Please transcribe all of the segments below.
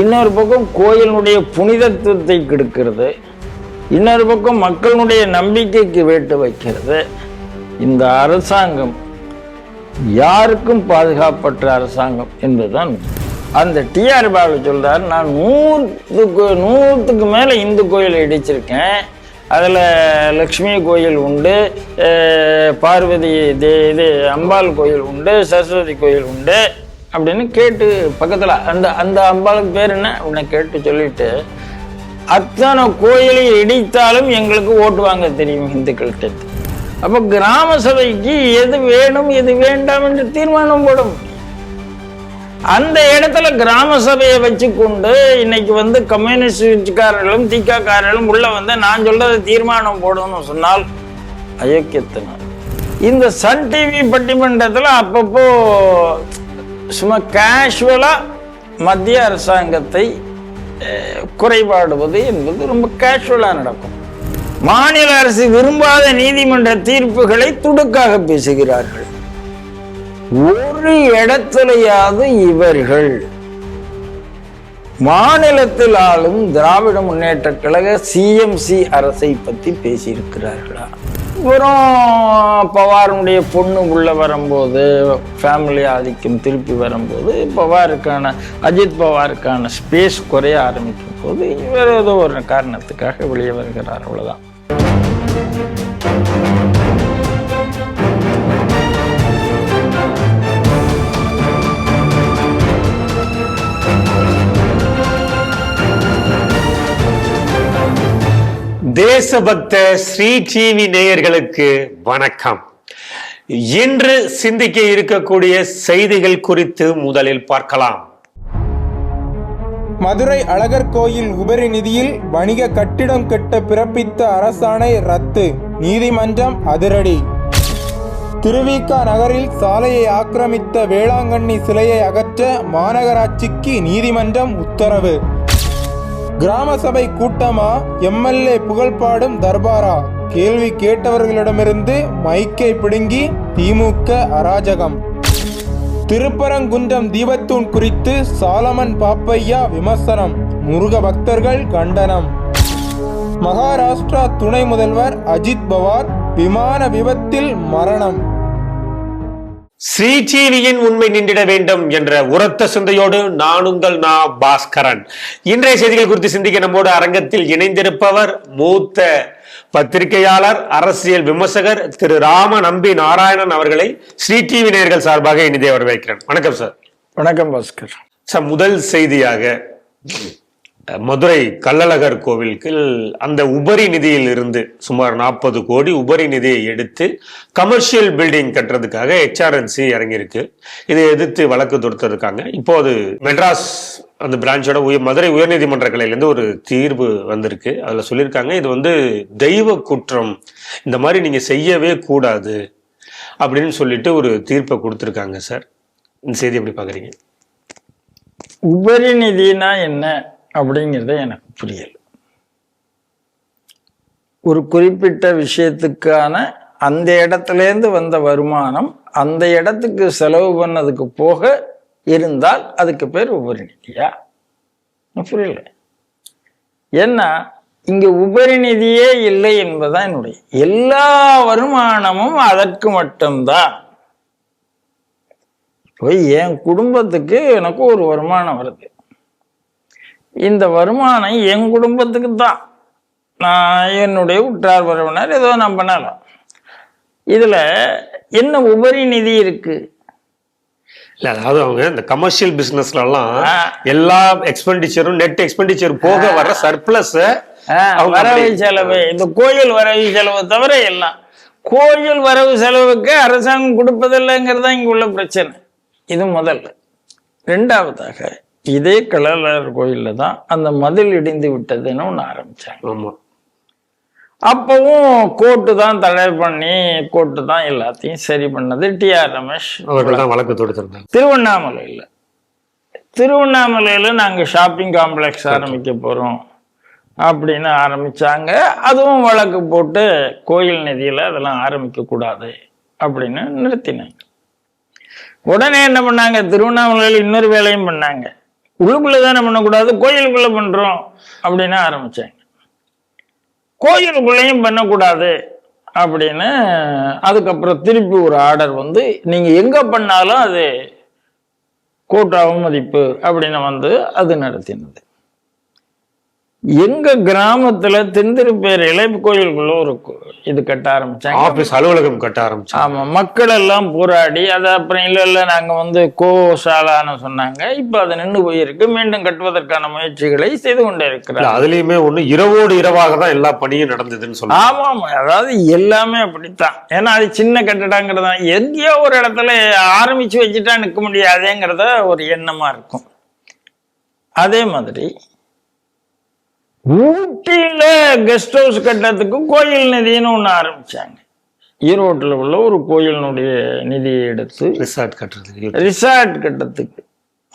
இன்னொரு பக்கம் கோயிலுடைய புனிதத்துவத்தை கெடுக்கிறது, இன்னொரு பக்கம் மக்களுடைய நம்பிக்கைக்கு வேட்டு வைக்கிறது. இந்த அரசாங்கம் யாருக்கும் பாதுகாப்பற்ற அரசாங்கம் என்பதுதான். அந்த டிஆர் பாலு சொல்றாரு, நான் 100க்கு மேல இந்து கோயில் இடிச்சிருக்கேன், அதில் லக்ஷ்மி கோயில் உண்டு, பார்வதி இது அம்பாள் கோயில் உண்டு, சரஸ்வதி கோயில் உண்டு அப்படின்னு கேட்டு பக்கத்தில் அந்த அந்த அம்பாளுக்கு பேர் என்ன அப்படின்னு கேட்டு சொல்லிட்டு, அத்தனை கோயிலை இடித்தாலும் எங்களுக்கு ஓட்டு வாங்க தெரியும் இந்துக்கள்கிட்ட. அப்போ கிராம சபைக்கு எது வேணும் எது வேண்டாம் என்று தீர்மானம் போடும். அந்த இடத்துல கிராம சபையை வச்சு கொண்டு இன்னைக்கு கம்யூனிஸ்ட்காரர்களும் திகாக்காரர்களும் உள்ள நான் சொல்றதை தீர்மானம் போடணும்னு சொன்னால் அயோக்கியத்தினர். இந்த சன் டிவி பட்டிமன்றத்தில் அப்பப்போ சும்மா கேஷுவலா மத்திய அரசாங்கத்தை குறைபாடுவது என்பது ரொம்ப கேஷுவலா நடக்கும். மாநில அரசு விரும்பாத நீதிமன்ற தீர்ப்புகளை துடுக்காக பேசுகிறார்கள். ஒரு இடத்திலேயாவது இவர்கள் மாநிலத்தில் ஆளும் திராவிட முன்னேற்ற கழக சிஎம்சி அரசை பத்தி பேசியிருக்கிறார்களா? அப்புறம் பவாருடைய பொண்ணு உள்ள வரும்போது, ஃபேமிலி ஆதிக்கம் திருப்பி வரும்போது, அஜித் பவாருக்கான ஸ்பேஸ் குறைய ஆரம்பிக்கும் போது இவர் ஏதோ ஒரு காரணத்துக்காக வெளியே வருகிறார், அவ்வளவுதான். தேசபக்த ஸ்ரீ டிவி நேயர்களுக்கு வணக்கம். இன்று சிந்திக்க இருக்கக்கூடிய செய்திகள் குறித்து முதலில் பார்க்கலாம். மதுரை அழகர் கோயில் உபரி நிதியில் வணிக கட்டிடம் கட்ட பிறப்பித்த அரசாணை ரத்து, நீதிமன்றம் அதிரடி. திருவிக நகரில் சாலையை ஆக்கிரமித்த வேளாங்கண்ணி சிலையை அகற்ற மாநகராட்சிக்கு நீதிமன்றம் உத்தரவு. கிராம சபை கூட்டமா, எம்எல்ஏ புகழ்பாடும் தர்பாரா? கேள்வி கேட்டவர்களிடமிருந்து மைக்கை பிடுங்கி திமுக அராஜகம். திருப்பரங்குன்றம் தீபத்தூண் குறித்து சாலமன் பாப்பையா விமர்சனம், முருக பக்தர்கள் கண்டனம். மகாராஷ்டிரா துணை முதல்வர் அஜித் பவார் விமான விபத்தில் மரணம். ஸ்ரீ டிவியின் உண்மை நின்றிட வேண்டும் என்ற உரத்த சிந்தையோடு நான் உங்கள் பாஸ்கரன். இன்றைய செய்திகள் குறித்து சிந்திக்க நம்மோடு அரங்கத்தில் இணைந்திருப்பவர் மூத்த பத்திரிகையாளர், அரசியல் விமர்சகர் திரு ராம நம்பி நாராயணன் அவர்களை ஸ்ரீ டிவி நேயர்கள் சார்பாக இனிதே வரவேற்கிறேன். வணக்கம் சார். வணக்கம் பாஸ்கர் சார், முதல் செய்தியாக மதுரை கள்ளழகர் கோவிலுக்கு அந்த உபரி நிதியில் இருந்து சுமார் 40 கோடி உபரி நிதியை எடுத்து கமர்ஷியல் பில்டிங் கட்டுறதுக்காக HRNC இறங்கியிருக்கு. இதை எதிர்த்து வழக்கு தொடுத்திருக்காங்க. இப்போது மெட்ராஸ் அந்த பிரான்ச்சோட மதுரை உயர்நீதிமன்ற கிளையிலேருந்து ஒரு தீர்வு வந்திருக்கு. அதில் சொல்லியிருக்காங்க, இது தெய்வ குற்றம், இந்த மாதிரி நீங்க செய்யவே கூடாது அப்படின்னு சொல்லிட்டு ஒரு தீர்ப்பை கொடுத்துருக்காங்க. சார், இந்த செய்தி எப்படி பாக்குறீங்க? உபரி நிதினா என்ன அப்படிங்கிறத எனக்கு புரியல. ஒரு குறிப்பிட்ட விஷயத்துக்கான அந்த இடத்துலேருந்து வந்த வருமானம் அந்த இடத்துக்கு செலவு பண்ணதுக்கு போக இருந்தால் அதுக்கு பேர் உபரி நிதியா? புரியல. ஏன்னா இங்க உபரி நிதியே இல்லை என்பதுதான் என்னுடைய எல்லா வருமானமும் அதற்கு மட்டும்தான். போய் என் குடும்பத்துக்கு எனக்கு ஒரு வருமானம் வருது, இந்த வருமானம் என் குடும்பத்துக்கு தான். நான் என்னுடைய உற்றார் உறவினர் ஏதோ நான் பண்ணலாம். இதுல என்ன உபரி நிதி இருக்கு? இல்ல, அதாவது அவங்க இந்த கமர்ஷியல் பிசினஸ்ல எல்லாம் எல்லா எக்ஸ்பெண்டிச்சரும் நெட் எக்ஸ்பெண்டிச்சர் போக வர சர்ப்ளஸ் வரவு செலவு, இந்த கோயில் வரவு செலவு தவிர எல்லாம். கோயில் வரவு செலவுக்கு அரசாங்கம் கொடுப்பதில்லைங்கிறது தான் இங்க உள்ள பிரச்சனை. இது முதல்ல. ரெண்டாவதாக, இதே கள்ளழகர் கோயில்ல தான் அந்த மதில் இடிந்து விட்டதுன்னு ஒண்ணு ஆரம்பிச்சாங்க. அப்பவும் கோர்ட்டு தான் தடை பண்ணி, கோர்ட்டு தான் எல்லாத்தையும் சரி பண்ணது. டிஆர் ரமேஷ் அவர்கள் தான் வழக்கு தொடுத்திருந்தாங்க. திருவண்ணாமலையில நாங்க ஷாப்பிங் காம்ப்ளெக்ஸ் ஆரம்பிக்க போறோம் அப்படின்னு ஆரம்பிச்சாங்க. அதுவும் வழக்கு போட்டு கோயில் நிதியில அதெல்லாம் ஆரம்பிக்க கூடாது அப்படின்னு நிறுத்தினாங்க. உடனே என்ன பண்ணாங்க, திருவண்ணாமலையில் இன்னொரு வேலையும் பண்ணாங்க. உள்ளுக்குள்ளதானே பண்ணக்கூடாது, கோயிலுக்குள்ள பண்றோம் அப்படின்னு ஆரம்பிச்சாங்க. கோயிலுக்குள்ளேயும் பண்ணக்கூடாது அப்படின்னு அதுக்கப்புறம் திருப்பி ஒரு ஆர்டர் வந்து நீங்க எங்க பண்ணாலும் அது கோர்ட் அவமதிப்பு அப்படின்னு வந்து அது நடத்தினது. எங்க கிராமத்துல தென்திருப்பேரையில கோயிலுக்குள்ள ஒரு இது கட்ட ஆரம்பிச்சாங்க, ஆபீஸ் அலுவலகம் கட்ட ஆரம்பிச்சாங்க. ஆமா, மக்கள் எல்லாம் போராடி அதை அப்புறம் இல்ல நாங்க வந்து கோசாலான்னு சொன்னாங்க. இப்ப அது நின்று போயிருக்கு. மீண்டும் கட்டுவதற்கான முயற்சிகளை செய்து கொண்டே இருக்கிறார். அதுலயுமே ஒண்ணு இரவோடு இரவாக தான் எல்லா பணியும் நடந்ததுன்னு சொல்லுவாங்க. ஆமா ஆமா, அதாவது எல்லாமே அப்படித்தான். ஏன்னா அது சின்ன கட்டடங்கிறதா எங்கேயோ ஒரு இடத்துல ஆரம்பிச்சு வச்சுட்டா நிற்க முடியாதேங்கிறத ஒரு எண்ணமா இருக்கும். அதே மாதிரி ஊட்டியில கெஸ்ட் ஹவுஸ் கட்டத்துக்கு கோயில் நிதினு ஒண்ணு ஆரம்பிச்சாங்க. ஈரோட்டில் உள்ள ஒரு கோயிலினுடைய நிதியை எடுத்து ரிசார்ட் கட்டத்துக்கு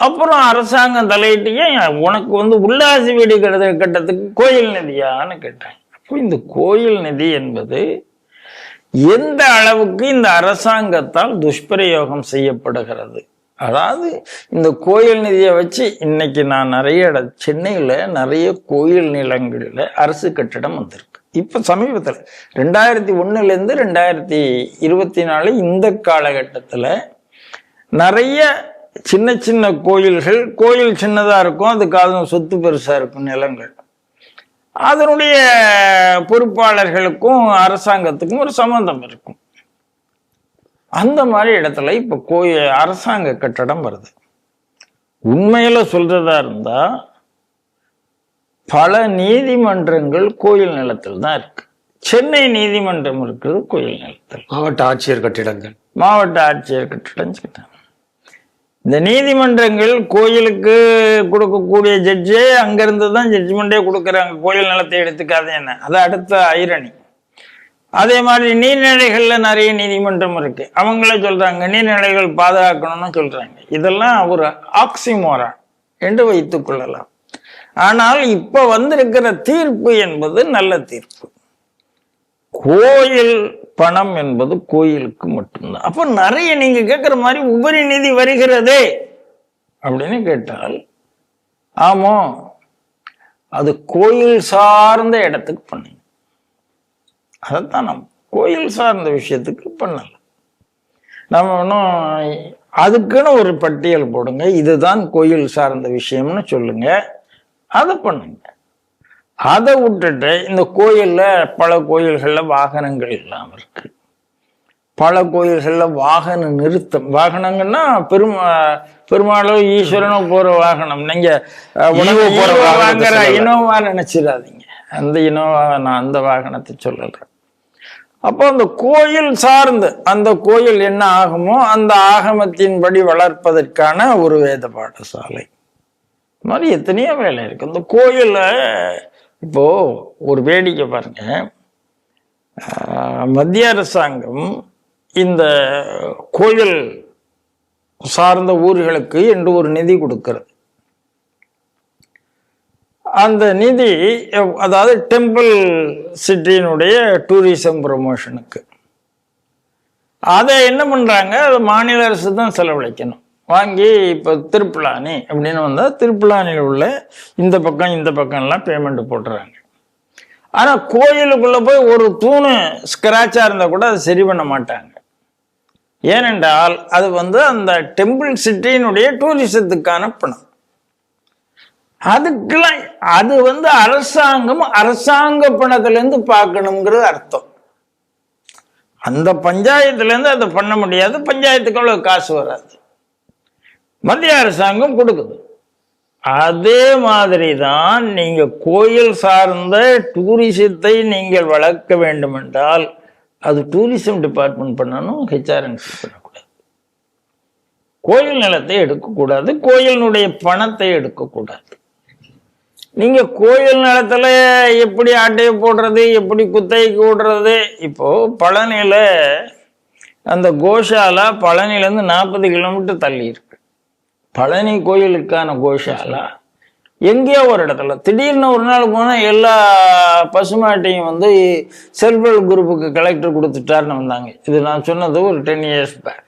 அப்புறம் அரசாங்கம் தலையிட்டு ஏன் உனக்கு வந்து உல்லாசி வீடு கட்டத்துக்கு கோயில் நிதியான்னு கேட்டாங்க. அப்போ இந்த கோயில் நிதி என்பது எந்த அளவுக்கு இந்த அரசாங்கத்தால் துஷ்பிரயோகம் செய்யப்படுகிறது. அதாவது இந்த கோயில் நிதியை வச்சு இன்னைக்கு நான் நிறைய சென்னையில நிறைய கோயில் நிலங்களில் அரசு கட்டிடம் வந்திருக்கு. இப்ப சமீபத்தில் 2001 2024 இந்த காலகட்டத்தில் நிறைய சின்ன சின்ன கோயில்கள், கோயில் சின்னதா இருக்கும், அதுக்காக சொத்து பெருசா இருக்கும் நிலங்கள், அதனுடைய பொறுப்பாளர்களுக்கும் அரசாங்கத்துக்கும் ஒரு சம்பந்தம் இருக்கும். அந்த மாதிரி இடத்துல இப்ப அரசாங்க கட்டடம் வருது. உண்மையில சொல்றதா இருந்தா பல நீதிமன்றங்கள் கோயில் நிலத்தில் தான் இருக்கு. சென்னை நீதிமன்றம் இருக்குது கோயில் நிலத்தில். மாவட்ட ஆட்சியர் கட்டிடம். இந்த நீதிமன்றங்கள் கோயிலுக்கு கொடுக்கக்கூடிய ஜட்ஜே அங்கிருந்து தான் ஜட்ஜ்மெண்டே கொடுக்குறாங்க. கோயில் நிலத்தை எடுத்துக்காது என்ன, அது அடுத்த ஐரணி. அதே மாதிரி நீர்நிலைகள்ல நிறைய நீதிமன்றம் இருக்கு. அவங்களே சொல்றாங்க நீர்நிலைகள் பாதுகாக்கணும்னு சொல்றாங்க. இதெல்லாம் ஒரு ஆக்சிமோரான் என்று வைத்துக் கொள்ளலாம். ஆனால் இப்ப வந்திருக்கிற தீர்ப்பு என்பது நல்ல தீர்ப்பு. கோயில் பணம் என்பது கோயிலுக்கு மட்டும்தான். அப்ப நிறைய நீங்க கேட்கிற மாதிரி உபரி நிதி வருகிறதே அப்படின்னு கேட்டால், ஆமா, அது கோயில் சார்ந்த இடத்துக்கு பண்ணுங்க. அதைத்தான் நம்ம கோயில் சார்ந்த விஷயத்துக்கு பண்ணல. நம்ம ஒன்றும் அதுக்குன்னு ஒரு பட்டியல் போடுங்க, இதுதான் கோயில் சார்ந்த விஷயம்னு சொல்லுங்க, அதை பண்ணுங்க. அதை விட்டுட்டு இந்த கோயில்ல பல கோயில்கள்ல வாகனங்கள் இல்லாம இருக்கு. பல கோயில்கள்ல வாகன நிறுத்தம், வாகனங்கன்னா பெருமாளோ ஈஸ்வரனோ போற வாகனம். நீங்க இனோவா நினைச்சிடாதீங்க, அந்த இனோவா நான் அந்த வாகனத்தை சொல்லல. அப்போ அந்த கோயில் சார்ந்து அந்த கோயில் என்ன ஆகுமோ அந்த ஆகமத்தின்படி வளர்ப்பதற்கான ஒரு வேத பாடசாலை மாதிரி எத்தனையோ வேலை இருக்கு. இந்த கோயில்ல இப்போ ஒரு வேடிக்கை பாருங்க, மத்திய அரசாங்கம் இந்த கோயில் சார்ந்த ஊர்களுக்கு என்று ஒரு நிதி கொடுக்கிறது. அந்த நிதி அதாவது டெம்பிள் சிட்டியினுடைய டூரிசம் ப்ரமோஷனுக்கு. அதை என்ன பண்றாங்க, அது மாநில அரசு தான் செலவழிக்கணும். வாங்கி இப்போ திருப்புலானி அப்படின்னு வந்தால் திருப்புலானியில் உள்ள இந்த பக்கம்லாம் பேமெண்ட் போட்டுறாங்க. ஆனால் கோயிலுக்குள்ள போய் ஒரு தூணு ஸ்கிராச்சா இருந்தால் கூட அதை சரி பண்ண மாட்டாங்க. ஏனென்றால் அது அந்த டெம்பிள் சிட்டியினுடைய டூரிசத்துக்கான பணம். அதுக்கெல்லாம் அது அரசாங்கம் அரசாங்க பணத்திலேருந்து பார்க்கணுங்கிறது அர்த்தம். அந்த பஞ்சாயத்துலேருந்து அதை பண்ண முடியாது, பஞ்சாயத்துக்கு அவ்வளவு காசு வராது, மத்திய அரசாங்கம் கொடுக்குது. அதே மாதிரி தான் நீங்க கோயில் சார்ந்த டூரிசத்தை நீங்கள் வளர்க்க வேண்டும் என்றால் அது டூரிசம் டிபார்ட்மெண்ட் பண்ணணும், ஹெச்ஆர்என்சி பண்ணக்கூடாது. கோயில் நிலத்தை எடுக்கக்கூடாது, கோயிலினுடைய பணத்தை எடுக்கக்கூடாது. நீங்க கோயில் நிலத்துல எப்படி ஆட்டையை போடுறது, எப்படி குத்தகைக்கு விடுறது. இப்போ பழனியில அந்த கோஷாலா பழனியிலேருந்து 40 கிலோமீட்டர் தள்ளி இருக்கு. பழனி கோயிலுக்கான கோஷாலா எங்கேயோ ஒரு இடத்துல திடீர்னு ஒரு நாள் போனால் எல்லா பசுமாட்டையும் செல்ஃப் ஹெல்ப் குரூப்புக்கு கலெக்டர் கொடுத்துட்டாருன்னு வந்தாங்க. இது நான் சொன்னது ஒரு 10 இயர்ஸ் பேக்.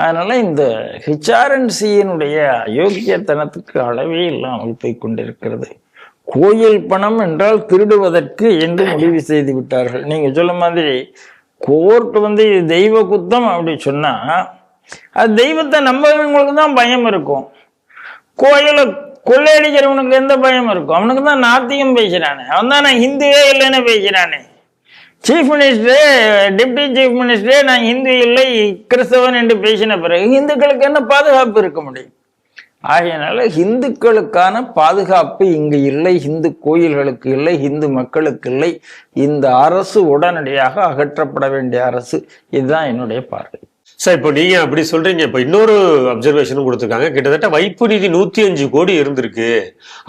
அதனால இந்த ஹெச்ஆர்என்சியினுடைய அயோக்கியத்தனத்துக்கு அளவே இல்லாமல் போய் கொண்டிருக்கிறது. கோயில் பணம் என்றால் திருடுவதற்கு என்று முடிவு செய்து விட்டார்கள். நீங்க சொல்ல மாதிரி கோர்ட் இது தெய்வ குத்தம் அப்படி சொன்னா அது தெய்வத்தை நம்புறவங்களுக்கு தான் பயம் இருக்கும். கோயிலை கொள்ளையடிக்கிறவனுக்கு எந்த பயம் இருக்கும்? அவனுக்கு தான் நாத்திகம் பேசுறானே, அவன் தான் நான் ஹிந்துவே இல்லைன்னு பேசுறானே. சீஃப் மினிஸ்டரே, டெப்டி சீஃப் மினிஸ்டரே நான் ஹிந்து இல்லை கிறிஸ்தவன் என்று பேசின பிறகு இந்துக்களுக்கு என்ன பாதுகாப்பு இருக்க முடியும்? ஆகையினால இந்துக்களுக்கான பாதுகாப்பு இங்கு இல்லை, இந்து கோயில்களுக்கு இல்லை, இந்து மக்களுக்கு இல்லை. இந்த அரசு உடனடியாக அகற்றப்பட வேண்டிய அரசு. இதுதான் என்னுடைய பார்வை. சார், இப்போ நீங்க அப்படி சொல்றீங்க. இப்போ இன்னொரு அப்சர்வேஷனும் கொடுத்துருக்காங்க. கிட்டத்தட்ட வைப்பு நிதி 105 கோடி இருந்திருக்கு,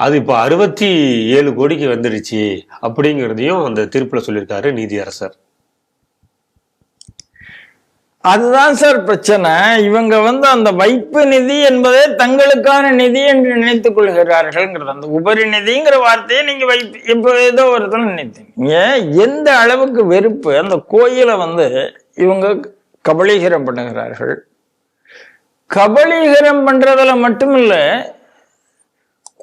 அது இப்போ 67 கோடிக்கு வந்துருச்சு அப்படிங்கிறதையும் அந்த தீர்ப்புல சொல்லியிருக்காரு நீதியரசர். அதுதான் சார் பிரச்சனை. இவங்க அந்த வைப்பு நிதி என்பதே தங்களுக்கான நிதி என்று நினைத்துக் கொள்கிறார்கள்ங்கிறது. அந்த உபரி நிதிங்கிற வார்த்தையை நீங்க வைப்பு இப்போ ஏதோ ஒருத்தர் நினைத்தீங்க. எந்த அளவுக்கு வெறுப்பு அந்த கோயிலை இவங்க கபலீகரம் பண்ணுகிறார்கள். கபலீகரம் பண்றதுல மட்டுமில்ல,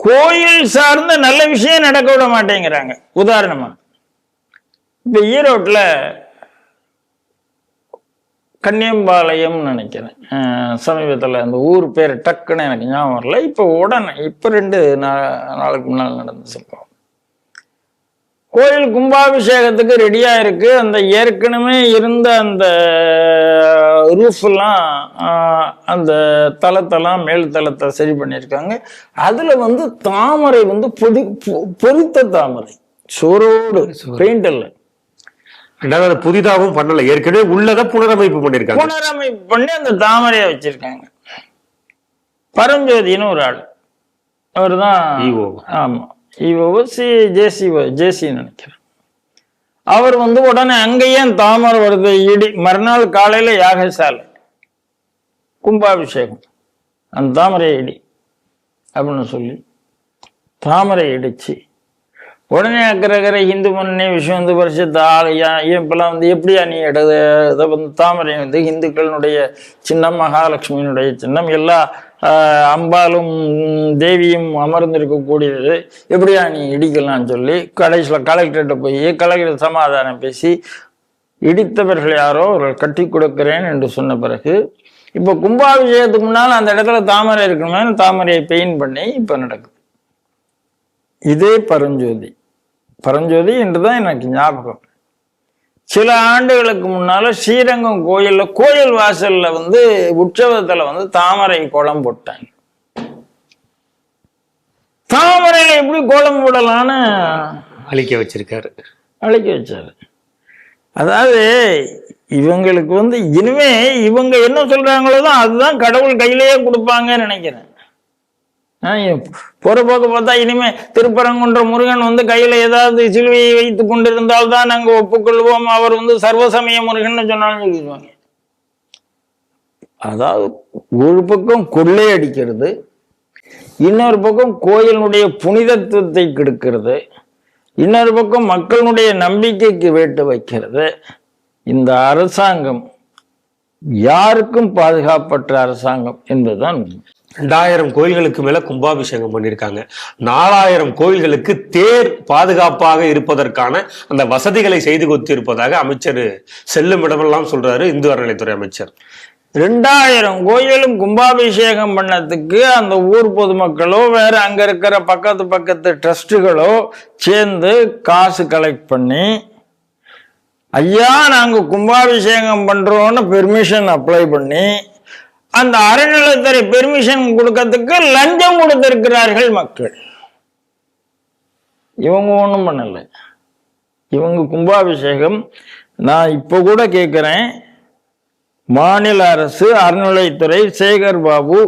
கோயில் சார்ந்த நல்ல விஷயம் நடக்க விட மாட்டேங்கிறாங்க. உதாரணமா இப்ப ஈரோட்ல கன்னியம்பாளையம் நினைக்கிறேன், சமீபத்தில் அந்த ஊர் பேர் டக்குன்னு எனக்கு ஞாபகம் வரல. இப்போ உடனே இப்போ 2 நாளுக்கு முன்னால் நடந்த சம்பவம். கோயில் கும்பாபிஷேகத்துக்கு ரெடியா இருக்கு. அந்த ஏற்கனவே இருந்த அந்த ரூஃப்லாம், அந்த தளத்தெல்லாம் மேல் தளத்தை சரி பண்ணியிருக்காங்க. அதுல தாமரை பொறித்த தாமரை, சோரோடு, பெயிண்ட் இல்லை. புதிதாகவும் பண்ணல, ஏற்கனவே உள்ளத புனரமைப்பு பண்ணிருக்காங்க. புனரமைப்பு பண்ணி அந்த தாமரையை வச்சிருக்காங்க. பரஞ்சோதின்னு ஒரு ஆள், அவர் தான் ஆமா ஜேசி நினைக்கிறேன். அவர் உடனே அங்கேயே தாமரை வருது இடி, மறுநாள் காலையில யாகசாலை கும்பாபிஷேகம், அந்த தாமரையை இடி அப்படின்னு சொல்லி தாமரை இடிச்சு உடனே அக்கறை இந்து முன்னணி விஸ்வ இந்து பரிஷத் இப்பெல்லாம் எப்படியா நீ தாமரை இந்துக்களினுடைய சின்னம், மகாலட்சுமியினுடைய சின்னம், எல்லா அம்பாலும் தேவியும் அமர்ந்திருக்கக்கூடியது, எப்படியா நீ இடிக்கலாம்னு சொல்லி கடைசியில் கலெக்டர்கிட்ட போய் கலெக்டர் சமாதானம் பேசி இடித்தவர்கள் யாரோ அவர்கள் கட்டி கொடுக்கிறேன் என்று சொன்ன பிறகு இப்போ கும்பாபிஷேகத்துக்கு முன்னால் அந்த இடத்துல தாமரை இருக்கணுமே, தாமரையை பெயிண்ட் பண்ணி இப்போ நடக்குது. இதே பரஞ்சோதி என்றுதான் எனக்கு ஞாபகம். சில ஆண்டுகளுக்கு முன்னால ஸ்ரீரங்கம் கோயில்ல கோயில் வாசல்ல உற்சவத்துல தாமரை கோலம் போட்டாங்க. தாமரையில எப்படி கோலம் போடலான்னு அழிக்க வச்சாரு. அதாவது இவங்களுக்கு இனிமே இவங்க என்ன சொல்றாங்களோ தான் அதுதான் கடவுள் கையிலேயே கொடுப்பாங்கன்னு நினைக்கிறேன். போறபோக்கு பார்த்தா இனிமே திருப்பரங்குன்ற முருகன் கையில ஏதாவது சிலுவையை வைத்து கொண்டிருந்தால் தான் நாங்க ஒப்புக்கொள்வோம், அவர் சர்வசமய முருகன் சொன்னாலும் சொல்லிடுவாங்க. அதாவது ஒரு பக்கம் கொள்ளை அடிக்கிறது, இன்னொரு பக்கம் கோயிலுடைய புனிதத்துவத்தை கெடுக்கிறது, இன்னொரு பக்கம் மக்களுடைய நம்பிக்கைக்கு வேட்டு வைக்கிறது. இந்த அரசாங்கம் யாருக்கும் பாதுகாப்பற்ற அரசாங்கம் என்பதுதான். 2000 கோயில்களுக்கு மேல கும்பாபிஷேகம் பண்ணியிருக்காங்க. 4000 கோயில்களுக்கு தேர் பாதுகாப்பாக இருப்பதற்கான அந்த வசதிகளை செய்து கொடுத்து இருப்பதாக அமைச்சர் செல்லும் இடமெல்லாம் சொல்றாரு இந்து அறநிலைத்துறை அமைச்சர். 2000 கோயிலும் கும்பாபிஷேகம் பண்ணதுக்கு அந்த ஊர் பொதுமக்களோ வேற அங்க இருக்கிற பக்கத்து ட்ரஸ்டுகளோ சேர்ந்து காசு கலெக்ட் பண்ணி, ஐயா நாங்க கும்பாபிஷேகம் பண்றோம்னு பெர்மிஷன் அப்ளை பண்ணி அந்த அறநிலையத்துறை பெர்மிஷன் கொடுக்கறதுக்கு லஞ்சம் கொடுத்திருக்கிறார்கள் மக்கள். இவங்க ஒண்ணும் பண்ணல. இவங்க கும்பாபிஷேகம், நான் இப்ப கூட கேட்கிறேன், மாநில அரசு, அறநிலைத்துறை, சேகர் பாபு,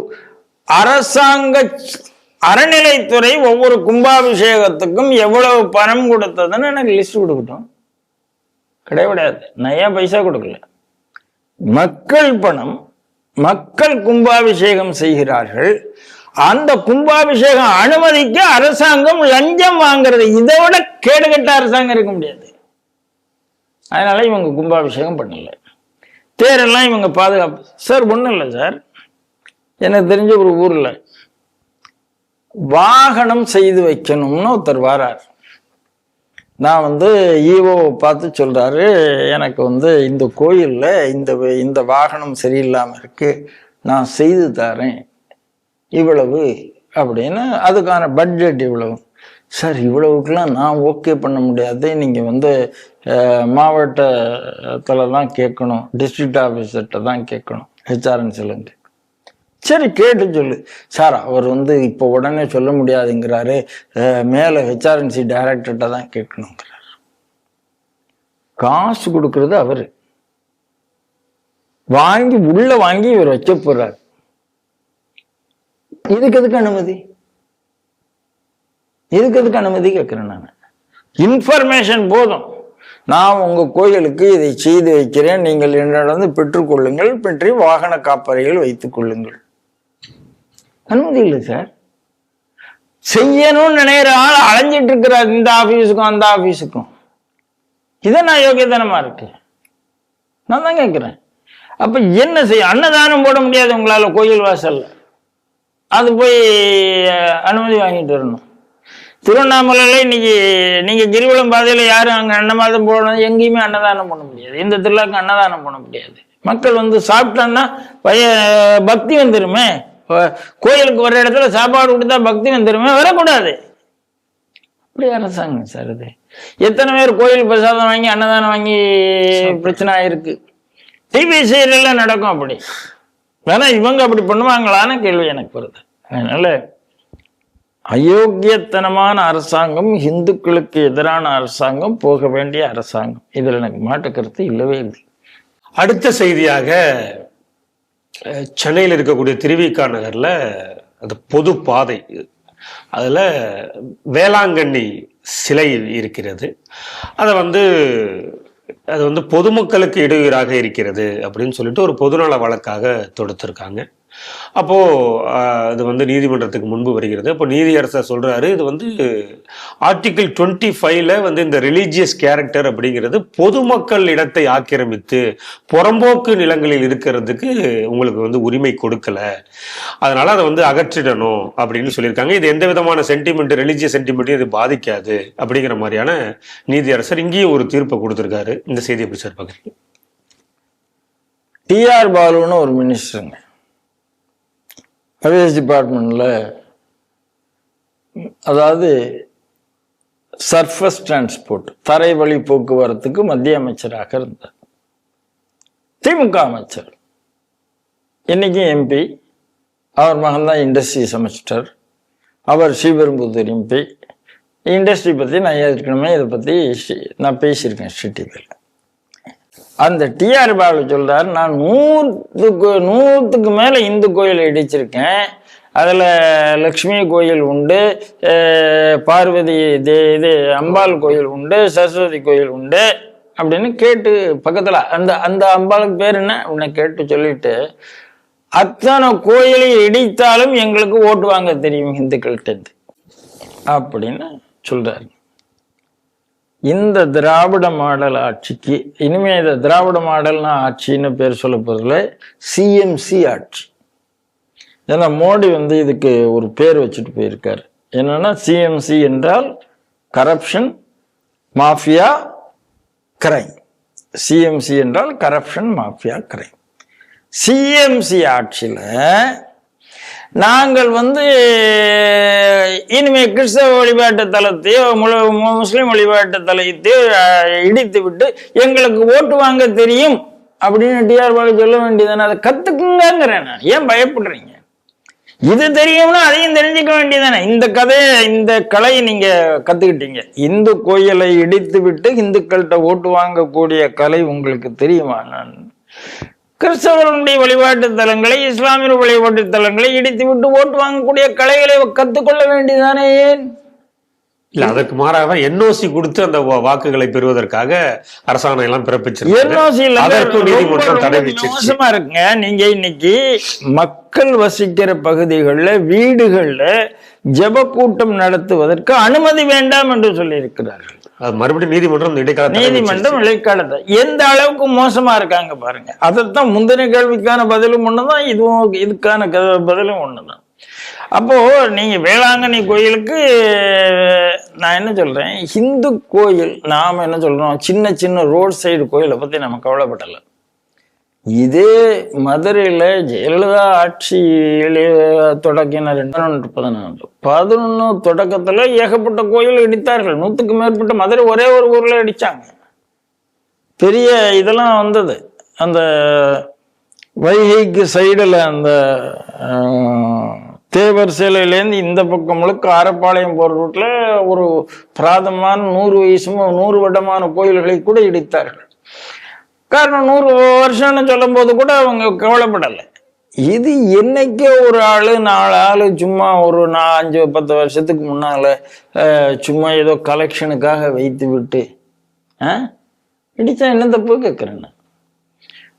அரசாங்க அறநிலைத்துறை ஒவ்வொரு கும்பாபிஷேகத்துக்கும் எவ்வளவு பணம் கொடுத்ததுன்னு எனக்கு லிஸ்ட் கொடுக்கட்டும். கிடையாது, நயா பைசா கொடுக்கல. மக்கள் பணம், மக்கள் கும்பாபிஷேகம் செய்கிறார்கள். அந்த கும்பாபிஷேகம் அனுமதிக்க அரசாங்கம் லஞ்சம் வாங்குறது, இதை விட கேடுகட்ட அரசாங்கம் இருக்க முடியாது. அதனால இவங்க கும்பாபிஷேகம் பண்ணல. தேரெல்லாம் இவங்க பாதுகாப்பு. சார் ஒன்றும் இல்லை சார், எனக்கு தெரிஞ்ச ஒரு ஊர்ல வாகனம் செய்து வைக்கணும்னு ஒருத்தர் வரார். நான் ஈவோவை பார்த்து சொல்றாரு, எனக்கு இந்த கோயில்ல இந்த வாகனம் சரியில்லாம இருக்கு, நான் செய்து தரேன் இவ்வளவு அப்படின்னு. அதுக்கான பட்ஜெட் இவ்வளவு. சார் இவ்வளவுக்கெல்லாம் நான் ஓகே பண்ண முடியாது, நீங்க மாவட்டத்தில் தான் கேட்கணும், டிஸ்ட்ரிக்ட் ஆஃபீஸர்கிட்ட தான் கேட்கணும், ஹெச்ஆர்என்சிலேருந்து. சரி கேட்டு சொல்லு. சார் அவர் இப்போ உடனே சொல்ல முடியாதுங்கிறாரு, மேலே ஹெச்ஆர்என்சி டைரக்டர்கிட்ட தான் கேட்கணுங்கிறார். காசு கொடுக்கறது அவரு, உள்ள வாங்கி இவர் வைக்க போறாரு. இதுக்கு எதுக்கு அனுமதி? கேட்கிறேன் நான். இன்ஃபர்மேஷன் போதும், நான் உங்க கோயிலுக்கு இதை செய்து வைக்கிறேன், நீங்கள் என்னிடம் பெற்றுக்கொள்ளுங்கள், பெற்று வாகன காப்பறைகள் வைத்துக் கொள்ளுங்கள். அனுமதி இல்லை சார். செய்யணும்னு நினைக்கிற ஆள் அலைஞ்சிட்டு இருக்கிறார் இந்த ஆபீஸுக்கும் அந்த ஆபீஸுக்கும். இதை நான் யோகியத்தனமா இருக்கு, நான் தான் கேட்கிறேன். அப்ப என்ன செய்ய? அன்னதானம் போட முடியாது உங்களால கோயில் வாசல்ல, அது போய் அனுமதி வாங்கிட்டு வரணும். திருவண்ணாமலையில இன்னைக்கு நீங்க கிரிவலம் பாதையில யாரும் அங்க அன்னதானம் போடணும், எங்கேயுமே அன்னதானம் பண்ண முடியாது, இந்த திருவிழாக்கு அன்னதானம் பண்ண முடியாது. மக்கள் சாப்பிட்டான்னா பக்தி வந்துருமே. கோயிலுக்கு வர இடத்துல சாப்பாடு கொடுத்தா பக்தி வந்துருமே, வரக்கூடாது. அப்படி அரசாங்கம் சார் இது. எத்தனை பேர் கோயில் பிரசாதம் வாங்கி அன்னதானம் வாங்கி பிரச்சனை ஆயிருக்கு. டிவி சீரியல்லாம் நடக்கும் அப்படி. வேணா இவங்க அப்படி பண்ணுவாங்களான்னு கேள்வி எனக்கு வருது. அதனால அயோக்கியத்தனமான அரசாங்கம், இந்துக்களுக்கு எதிரான அரசாங்கம், போக வேண்டிய அரசாங்கம். இதுல எனக்கு மாற்று கருத்து இல்லவே இல்லை. அடுத்த செய்தியாக, சென்னையில் இருக்கக்கூடிய திருவிக நகர்ல அந்த பொது பாதை, அதுல வேளாங்கண்ணி சிலை இருக்கிறது. அது பொதுமக்களுக்கு இடையூறாக இருக்கிறது அப்படின்னு சொல்லிட்டு ஒரு பொதுநல வழக்காக தொடுத்திருக்காங்க. அப்போ இது நீதிமன்றத்துக்கு முன்பு வருகிறது. அப்போ நீதியரசர் சொல்றாரு, இது ஆர்டிகிள் 25ல இந்த ரிலீஜியஸ் கேரக்டர் அப்படிங்கிறது பொதுமக்கள் இடத்தை ஆக்கிரமித்து புறம்போக்கு நிலங்களில் இருக்கிறதுக்கு உங்களுக்கு உரிமை கொடுக்கல, அதனால அதை அகற்றிடணும் அப்படின்னு சொல்லியிருக்காங்க. இது எந்த விதமான சென்டிமெண்ட், ரிலீஜியஸ் சென்டிமெண்ட்டையும் இது பாதிக்காது அப்படிங்கிற மாதிரியான நீதியரசர் இங்கேயும் ஒரு தீர்ப்பை கொடுத்திருக்காரு. இந்த செய்தி எப்படி சார் பாக்குறீங்க? டிஆர் பாலுன்னு ஒரு மினிஸ்டருங்க, அவேஸ் டிபார்ட்மெண்ட்ல, அதாவது சர்ஃபஸ் டிரான்ஸ்போர்ட், தரை வழி போக்குவரத்துக்கு மத்திய அமைச்சராக இருந்தார். திமுக அமைச்சர், இன்னைக்கு எம்பி. அவர் மகன் தான் இண்டஸ்ட்ரீஸ் அமைச்சர், அவர் ஸ்ரீபெரும்புதூர் எம்பி. இண்டஸ்ட்ரி பத்தி நான் ஏற்கனவே இதை பத்தி நான் பேசியிருக்கேன் ஸ்ரீடிவியில். அந்த டிஆர் பாலு சொல்றாரு, நான் 100க்கு மேல இந்து கோயிலை இடிச்சிருக்கேன், அதுல லக்ஷ்மி கோயில் உண்டு, பார்வதி இது அம்பாள் கோயில் உண்டு, சரஸ்வதி கோயில் உண்டு அப்படின்னு கேட்டு பக்கத்துல அந்த அம்பாளுக்கு பேர் என்ன அப்படின்னு கேட்டு சொல்லிட்டு, அத்தனை கோயிலை இடித்தாலும் எங்களுக்கு ஓட்டு வாங்க தெரியும் இந்துக்கள்கிட்ட அப்படின்னு சொல்றாரு. இந்த திராவிட மாடல் ஆட்சிக்கு இனிமே இந்த திராவிட மாடல்னா ஆட்சின்னு பேர் சொல்ல போறதுல சிஎம்சி ஆட்சி. ஏன்னா மோடி இதுக்கு ஒரு பேர் வச்சுட்டு போயிருக்காரு. என்னன்னா சிஎம்சி என்றால் கரப்ஷன், மாஃபியா, கிரைம். சிஎம்சி என்றால் கரப்ஷன், மாஃபியா, கிரைம். சிஎம்சி ஆட்சியில நாங்கள் இனிமே கிறிஸ்தவ வழிபாட்டு தலத்தையோ முஸ்லிம் வழிபாட்டு தலத்தையோ இடித்து விட்டு எங்களுக்கு ஓட்டு வாங்க தெரியும் அப்படின்னு டிஆர் பாலு சொல்ல வேண்டியதானே? அதை கத்துக்குங்கிறேன் நான். ஏன் பயப்படுறீங்க? இது தெரியும்னா அதையும் தெரிஞ்சுக்க வேண்டியதானே? இந்த கலையை நீங்க கத்துக்கிட்டீங்க. இந்து கோயிலை இடித்து விட்டு இந்துக்கள்கிட்ட ஓட்டு வாங்கக்கூடிய கலை உங்களுக்கு தெரியுமா? நான் கிறிஸ்தவர்களுடைய வழிபாட்டு தலங்களை, இஸ்லாமிய வழிபாட்டு தலங்களை இடித்து விட்டு ஓட்டு வாங்கக்கூடிய கலைகளை கத்துக்கொள்ள வேண்டியதானே? ஏன் இல்ல, அதற்கு மாறாக என்ஓசி கொடுத்து அந்த வாக்குகளை பெறுவதற்காக அரசாங்கம் எல்லாம் பிறப்பிச்சிருக்காங்க. மோசமா இருக்குங்க. நீங்க இன்னைக்கு மக்கள் வசிக்கிற பகுதிகளில், வீடுகள்ல ஜெப கூட்டம் நடத்துவதற்கு அனுமதி வேண்டாம் என்று சொல்லி இருக்கிறார்கள். அது மறுபடியும் நீதிமன்றம் நீதிமன்றம் இடைக்காலத்தை எந்த அளவுக்கு மோசமா இருக்காங்க பாருங்க. அதைத்தான் முந்தின கேள்விக்கான பதிலும் ஒண்ணுதான், இதுவும் இதுக்கான பதிலும் ஒண்ணுதான். அப்போ நீங்க வேளாங்கண்ணி கோயிலுக்கு நான் என்ன சொல்றேன், ஹிந்து கோயில் நாம என்ன சொல்றோம், சின்ன சின்ன ரோட் சைடு கோயிலை பத்தி நம்ம கவலைப்படலை. இதே மதுரையில ஜெயலலிதா ஆட்சியில தொடக்கின 2011 தொடக்கத்துல ஏகப்பட்ட கோயில் இடித்தார்கள். 100க்கு மேற்பட்ட, மதுரை ஒரே ஒரு ஊர்ல இடிச்சாங்க. பெரிய இதெல்லாம் வந்தது. அந்த வைகைக்கு சைடுல அந்த தேவர் சிலையிலேருந்து இந்த பக்கம் முழுக்க ஆரப்பாளையம் போற ரூட்ல ஒரு பிராதமான 100 வருடமான கோயில்களை கூட இடித்தார்கள். காரணம் 100 வருஷம்னு சொல்லும் போது கூட அவங்க கவலைப்படலை. இது என்னைக்கே ஒரு ஆளு 4 ஆளு சும்மா ஒரு 5-10 வருஷத்துக்கு முன்னால சும்மா ஏதோ கலெக்ஷனுக்காக வைத்து விட்டு இடிச்சா என்ன தப்பு கேட்குறேன்னு.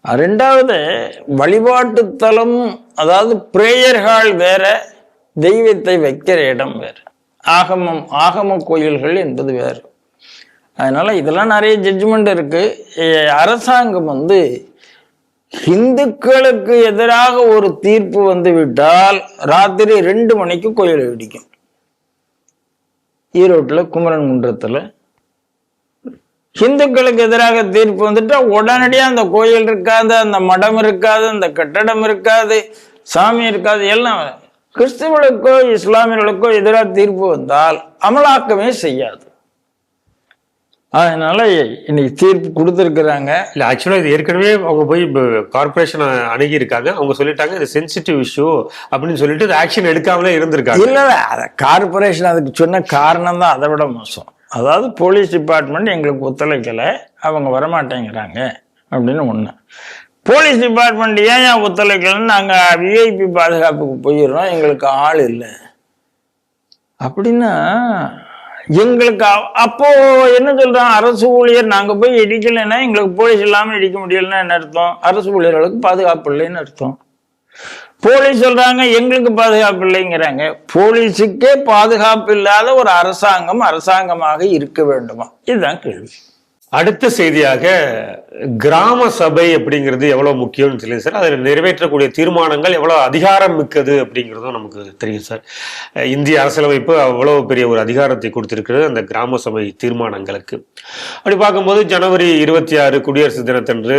2வது வழிபாட்டு தலம், அதாவது பிரேயர் ஹால் வேற, தெய்வத்தை வைக்கிற இடம் வேற, ஆகம கோயில்கள் என்பது வேறு. அதனால இதெல்லாம் நிறைய ஜட்ஜ்மெண்ட் இருக்கு. அரசாங்கம் இந்துக்களுக்கு எதிராக ஒரு தீர்ப்பு வந்து விட்டால் ராத்திரி 2 மணிக்கு கோயிலை இடிக்கும். ஈரோட்டுல குமரன் குன்றத்துல இந்துக்களுக்கு எதிராக தீர்ப்பு வந்துட்டா உடனடியாக அந்த கோயில் இருக்காது, அந்த மடம் இருக்காது, அந்த கட்டடம் இருக்காது, சாமி இருக்காது, எல்லாம். கிறிஸ்தவர்களுக்கோ இஸ்லாமியர்களுக்கோ எதிராக தீர்ப்பு வந்தால் அமலாக்கமே செய்யாது. அதனால இன்னைக்கு தீர்ப்பு கொடுத்துருக்குறாங்க. இல்லை, ஆக்சுவலாக இது ஏற்கனவே அவங்க போய் கார்பரேஷன் அணுகி இருக்காங்க. அவங்க சொல்லிட்டாங்க இது சென்சிட்டிவ் இஷ்யூ அப்படின்னு சொல்லிட்டு ஆக்ஷன் எடுக்காமலே இருந்திருக்காங்க. இல்லை, அதை கார்பரேஷன் அதுக்கு சொன்ன காரணம் தான் அதை விட மோசம். அதாவது போலீஸ் டிபார்ட்மெண்ட் எங்களுக்கு ஒத்துழைக்கலை, அவங்க வரமாட்டேங்கிறாங்க அப்படின்னு ஒன்று. போலீஸ் டிபார்ட்மெண்ட் ஏன் ஒத்துழைக்கலன்னு நாங்கள் விஐபி பாதுகாப்புக்கு போயிடுறோம், எங்களுக்கு ஆள் இல்லை அப்படின்னா எங்களுக்கு அப்போ என்ன சொல்றோம், அரசு ஊழியர் நாங்க போய் இடிக்கலைன்னா எங்களுக்கு போலீஸ் இல்லாம இடிக்க முடியலன்னா என்ன அர்த்தம், அரசு ஊழியர்களுக்கு பாதுகாப்பு இல்லைன்னு அர்த்தம். போலீஸ் சொல்றாங்க எங்களுக்கு பாதுகாப்பு இல்லைங்கிறாங்க. போலீஸுக்கே பாதுகாப்பு இல்லாத ஒரு அரசாங்கமாக இருக்க வேண்டுமா? இதுதான் கேள்வி. அடுத்த செய்தியாக கிராம சபை அப்படிங்கிறது எவ்வளவு முக்கியம்னு சொல்லி சார், அதில் நிறைவேற்றக்கூடிய தீர்மானங்கள் எவ்வளவு அதிகாரம் மிக்கது அப்படிங்கிறதும் நமக்கு தெரியும் சார். இந்திய அரசியலமைப்பு அவ்வளவு பெரிய ஒரு அதிகாரத்தை கொடுத்திருக்கிறது அந்த கிராம சபை தீர்மானங்களுக்கு. அப்படி பார்க்கும்போது ஜனவரி 26 குடியரசு தினத்தன்று,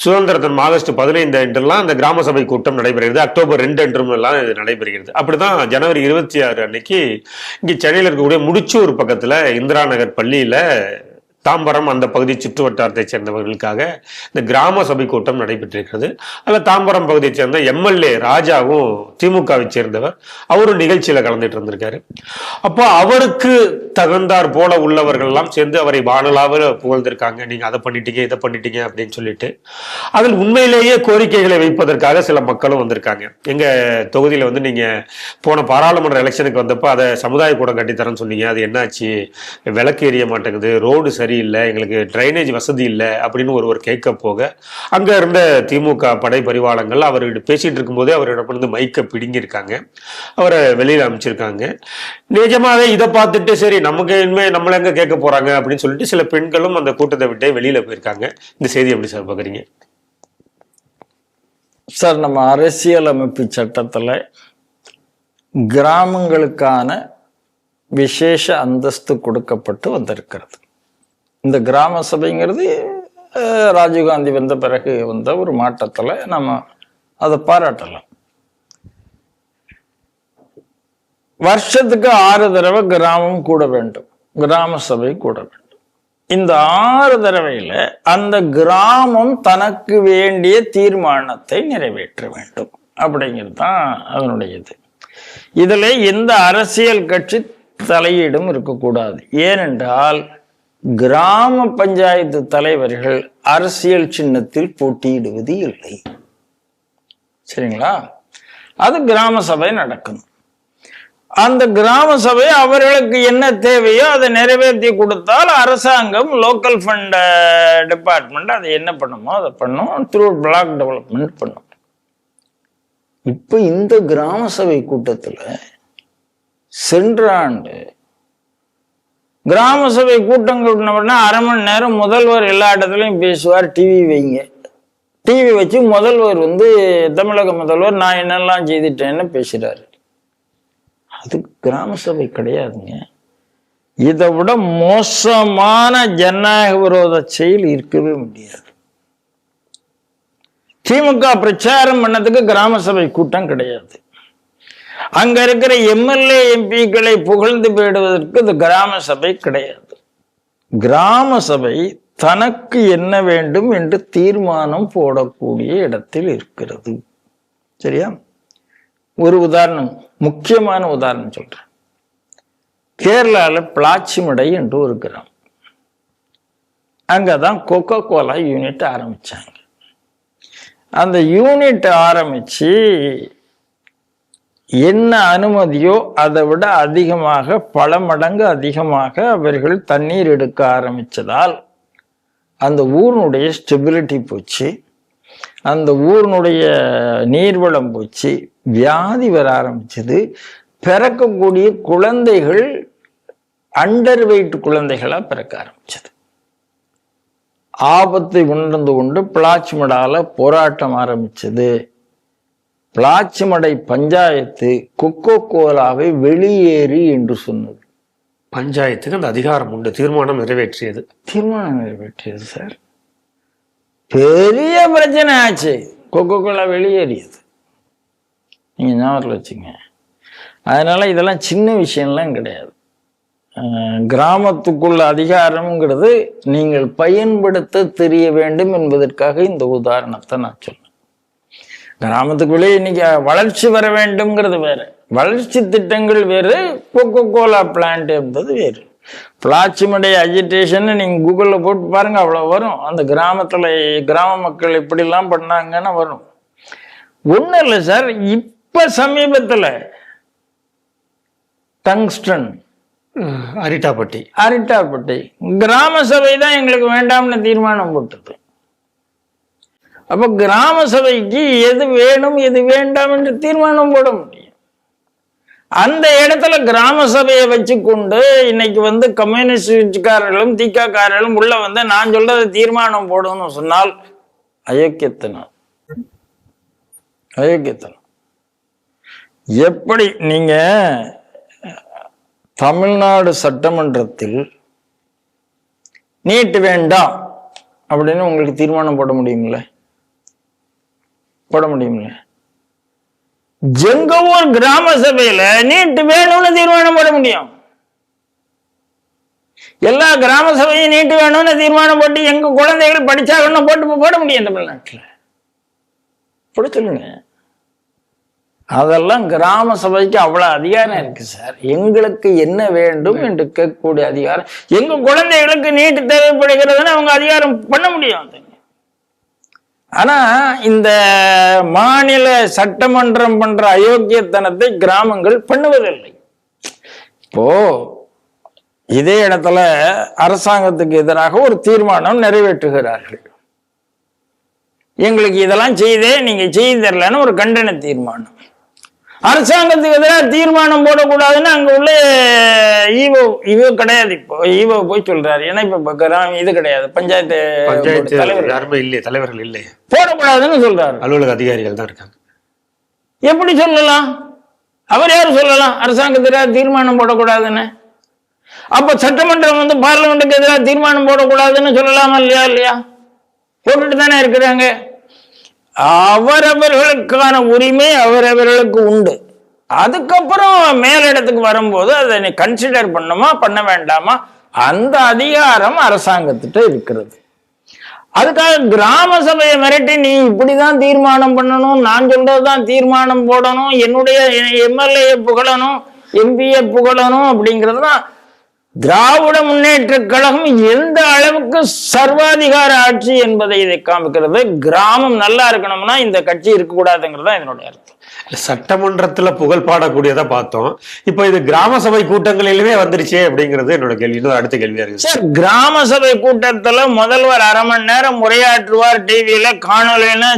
சுதந்திர தினம் ஆகஸ்ட் 15 அன்றெல்லாம் அந்த கிராம சபை கூட்டம் நடைபெறுகிறது. அக்டோபர் 2 அன்றும் எல்லாம் இது நடைபெறுகிறது. அப்படிதான் ஜனவரி 26 அன்னைக்கு இங்கே சென்னையில் இருக்கக்கூடிய முடிச்சூர் பக்கத்துல இந்திரா நகர் பள்ளியில தாம்பரம் அந்த பகுதி சுற்று வட்டாரத்தை சேர்ந்தவர்களுக்காக இந்த கிராம சபை கூட்டம் நடைபெற்றிருக்கிறது. அதில் தாம்பரம் பகுதியை சேர்ந்த எம்எல்ஏ ராஜாவும் திமுகவை சேர்ந்தவர், அவரும் நிகழ்ச்சியில கலந்துட்டு இருந்திருக்காரு. அப்போ அவருக்கு தகுந்தார் போல உள்ளவர்கள் எல்லாம் சேர்ந்து அவரை வானலாக புகழ்ந்திருக்காங்க. நீங்க அதை பண்ணிட்டீங்க, இதை பண்ணிட்டீங்க அப்படின்னு சொல்லிட்டு அதில் உண்மையிலேயே கோரிக்கைகளை வைப்பதற்காக சில மக்களும் வந்திருக்காங்க. எங்க தொகுதியில நீங்க போன பாராளுமன்ற எலெக்ஷனுக்கு வந்தப்போ அதை சமுதாய கூடம் கட்டித்தரேன்னு சொன்னீங்க, அது என்னாச்சு, விளக்கு எரிய மாட்டேங்குது, ரோடு சரி இல்லை, எங்களுக்கு டிரைனேஜ் வசதி இல்லை அப்படின்னு ஒருவர் கேட்க போக அங்க இருந்த திமுக படை பரிவாளங்கள் அவர்கிட்ட பேசிட்டு இருக்கும்போதே அவரிடமிருந்து மைக்க பிடுங்கியிருக்காங்க, அவரை வெளியில அமைச்சிருக்காங்க. நிஜமாவே இதை பார்த்துட்டு சரி நமக்கு இனிமே நம்மள எங்க கேட்க போறாங்க அப்படின்னு சொல்லிட்டு சில பெண்களும் அந்த கூட்டத்தை விட்டே வெளியில போயிருக்காங்க. இந்த செய்தி எப்படி சார் பாக்குறீங்க? சார், நம்ம அரசியலமைப்பு சட்டத்துல கிராமங்களுக்கான விசேஷ அந்தஸ்து கொடுக்கப்பட்டு வந்திருக்கிறது. இந்த கிராம சபைங்கிறது ராஜீவ்காந்தி வந்த பிறகு வந்த ஒரு மாற்றத்துல நம்ம அதை பாராட்டலாம். வருஷத்துக்கு 6 தடவை கிராமம் கூட வேண்டும், கிராம சபை கூட வேண்டும். இந்த 6 தடவையில அந்த கிராமம் தனக்கு வேண்டிய தீர்மானத்தை நிறைவேற்ற வேண்டும் அப்படிங்கிறது தான் அதனுடைய இது. இதுல எந்த அரசியல் கட்சி தலையீடும் இருக்கக்கூடாது. ஏனென்றால் கிராம பஞ்சாயத்து தலைவர்கள் அரசியல் சின்னத்தில் போட்டியிடுவது இல்லை. சரிங்களா? அது கிராம சபை நடக்கணும். அந்த கிராம சபை அவர்களுக்கு என்ன தேவையோ அதை நிறைவேற்றி கொடுத்தால் அரசாங்கம் லோக்கல் ஃபண்ட் டிபார்ட்மெண்ட் அதை என்ன பண்ணுமோ அதை பண்ணும், த்ரூ பிளாக் டெவலப்மெண்ட் பண்ணும். இப்ப இந்த கிராம சபை கூட்டத்துல சென்ற ஆண்டு கிராம சபை கூட்டங்கள் அரை மணி நேரம் முதல்வர் எல்லா இடத்துலையும் பேசுவார். டிவி வைங்க, டிவி வச்சு முதல்வர் தமிழக முதல்வர் நான் என்னெல்லாம் செய்துட்டேன்னு பேசுறாரு. அது கிராம சபை கிடையாதுங்க. இதை விட மோசமான ஜனநாயக விரோத செயல் இருக்கவே முடியாது. திமுக பிரச்சாரம் பண்ணதுக்கு கிராம சபை கூட்டம் கிடையாது. அங்க இருக்கிற எம்எல்ஏ எம்பிக்களை புகழ்ந்து போயிடுவதற்கு இது கிராம சபை கிடையாது. கிராம சபை தனக்கு என்ன வேண்டும் என்று தீர்மானம் போடக்கூடிய இடத்தில் இருக்கிறது. சரியா? ஒரு உதாரணம், முக்கியமான உதாரணம் சொல்றேன். கேரளால பிளாச்சிமடை என்று ஒரு கிராமம். அங்கதான் கோகோ கோலா யூனிட் ஆரம்பிச்சாங்க. அந்த யூனிட் ஆரம்பிச்சு என்ன அனுமதியோ அதை விட அதிகமாக, பல மடங்கு அதிகமாக அவர்கள் தண்ணீர் எடுக்க ஆரம்பிச்சதால் அந்த ஊரினுடைய ஸ்டெபிலிட்டி போச்சு, அந்த ஊரினுடைய நீர்வளம் போச்சு, வியாதி வர ஆரம்பிச்சது. பிறக்கக்கூடிய குழந்தைகள் அண்டர் வெயிட் குழந்தைகளா பிறக்க ஆரம்பிச்சது. ஆபத்தை உணர்ந்து கொண்டு பிளாச்சிமடால போராட்டம் ஆரம்பிச்சது. பிளாச்சிமடை பஞ்சாயத்து கொக்கோ கோலாவை வெளியேறி என்று சொன்னது. பஞ்சாயத்துக்கு அந்த அதிகாரம் உண்டு, தீர்மானம் நிறைவேற்றியது. தீர்மானம் நிறைவேற்றியது சார். பெரிய பிரச்சனை ஆச்சு, கொக்கோ கோலா வெளியேறியது. நீங்க ஞாபகத்தில் வச்சுங்க. அதனால இதெல்லாம் சின்ன விஷயம்லாம் கிடையாது. கிராமத்துக்குள்ள அதிகாரம்ங்கிறது நீங்கள் பயன்படுத்த தெரிய வேண்டும் என்பதற்காக இந்த உதாரணத்தை நான் சொன்னேன். கிராமத்துக்குள்ளே இன்னைக்கு வளர்ச்சி வர வேண்டும்ங்கிறது வேற, வளர்ச்சி திட்டங்கள் வேறு, கொக்கோ கோலா பிளான்ட் என்பது வேறு. பிளாச்சிமடை அஜிடேஷன் நீங்க கூகுள்ல போட்டு பாருங்க, அவ்வளவு வரும். அந்த கிராம மக்கள் இப்படிலாம் பண்ணாங்கன்னு வரும். ஒன்றும் இல்லை சார், இப்ப சமீபத்துல டங்ஸ்டன் அரிட்டாப்பட்டி கிராம சபை தான் எங்களுக்கு வேண்டாம்னு தீர்மானம் போட்டது. அப்ப கிராம சபைக்கு எது வேணும் எது வேண்டாம் என்று தீர்மானம் போட முடியும். அந்த இடத்துல கிராம சபையை வச்சு கொண்டு இன்னைக்கு கம்யூனிஸ்ட்காரர்களும் திகாக்காரர்களும் உள்ள நான் சொல்றதை தீர்மானம் போடணும்னு சொன்னால் அயோக்கியத்தனம். எப்படி நீங்க தமிழ்நாடு சட்டமன்றத்தில் நீட் வேண்டாம் அப்படின்னு உங்களுக்கு தீர்மானம் போட முடியுங்களே? எங்க ஊர் கிராம சபையில நீட் வேணும்னு தீர்மானம் போட முடியும். எல்லா கிராம சபையும் நீட் வேணும்னு தீர்மானம் போட்டு எங்க குழந்தைகள் படிச்சாகணும் போட முடியும் தமிழ்நாட்டில். போட சொல்லுங்க. அதெல்லாம் கிராம சபைக்கு அவ்வளவு அதிகாரம் இருக்கு சார். எங்களுக்கு என்ன வேண்டும் என்று கேட்கக்கூடிய அதிகாரம், எங்க குழந்தைகளுக்கு நீட் தேவைப்படுகிறதுன்னு அவங்க அதிகாரம் பண்ண முடியும். ஆனா இந்த மாநில சட்டமன்றம் பண்ற அயோக்கியத்தனத்தை கிராமங்கள் பண்ணுவதில்லை. இப்போ இதே இடத்துல அரசாங்கத்துக்கு எதிராக ஒரு தீர்மானம் நிறைவேற்றுகிறார்கள். எங்களுக்கு இதெல்லாம் செய்தே நீங்க செய்து தரலன்னு ஒரு கண்டன தீர்மானம். அரசாங்கத்துக்கு எதிராக தீர்மானம் போடக்கூடாதுன்னு அங்க உள்ள ஈவோ கிடையாது. இப்போ ஈவோ போய் சொல்றாரு, ஏன்னா இப்ப இது கிடையாது, பஞ்சாயத்து தலைவர்கள் இல்லை, போடக்கூடாதுன்னு சொல்றாரு. அலுவலக அதிகாரிகள் தான் இருக்காங்க. எப்படி சொல்லலாம்? அவர் யாரு சொல்லலாம் அரசாங்கத்துக்கு எதிராக தீர்மானம் போடக்கூடாதுன்னு? அப்ப சட்டமன்றம் பார்லிமெண்ட்டுக்கு எதிராக தீர்மானம் போடக்கூடாதுன்னு சொல்லலாமா? இல்லையா? போட்டுட்டு தானே இருக்கிறாங்க. அவரவர்களுக்கான உரிமை அவரவர்களுக்கு உண்டு. அதுக்கப்புறம் மேலிடத்துக்கு வரும்போது அதை கன்சிடர் பண்ணுமா பண்ண வேண்டாமா அந்த அதிகாரம் அரசாங்கத்திட்ட இருக்கிறது. அதுக்காக கிராம சபையை மிரட்டி நீ இப்படிதான் தீர்மானம் பண்ணணும், நான் சொல்றதுதான் தீர்மானம் போடணும், என்னுடைய எம்எல்ஏ புகழணும், எம்பியை புகழணும் அப்படிங்கிறதுதான் திராவிட முன்னேற்ற கழகம் எந்த அளவுக்கு சர்வாதிகார ஆட்சி என்பதை இதை காமிக்கிறது. கிராமம் நல்லா இருக்கணும்னா இந்த கட்சி இருக்கக்கூடாதுங்கிறதா இதனுடைய அர்த்தம். சட்டமன்றத்துல புகழ் பாடக்கூடியதை பார்த்தோம். இப்ப இது கிராம சபை கூட்டங்களிலுமே வந்துருச்சே அப்படிங்கிறது என்னோட கேள்வி. அடுத்த கேள்வியா இருக்கு சார். கிராம சபை கூட்டத்துல முதல்வர் அரை மணி நேரம் உரையாற்றுவார், டிவியில காணொலின்னு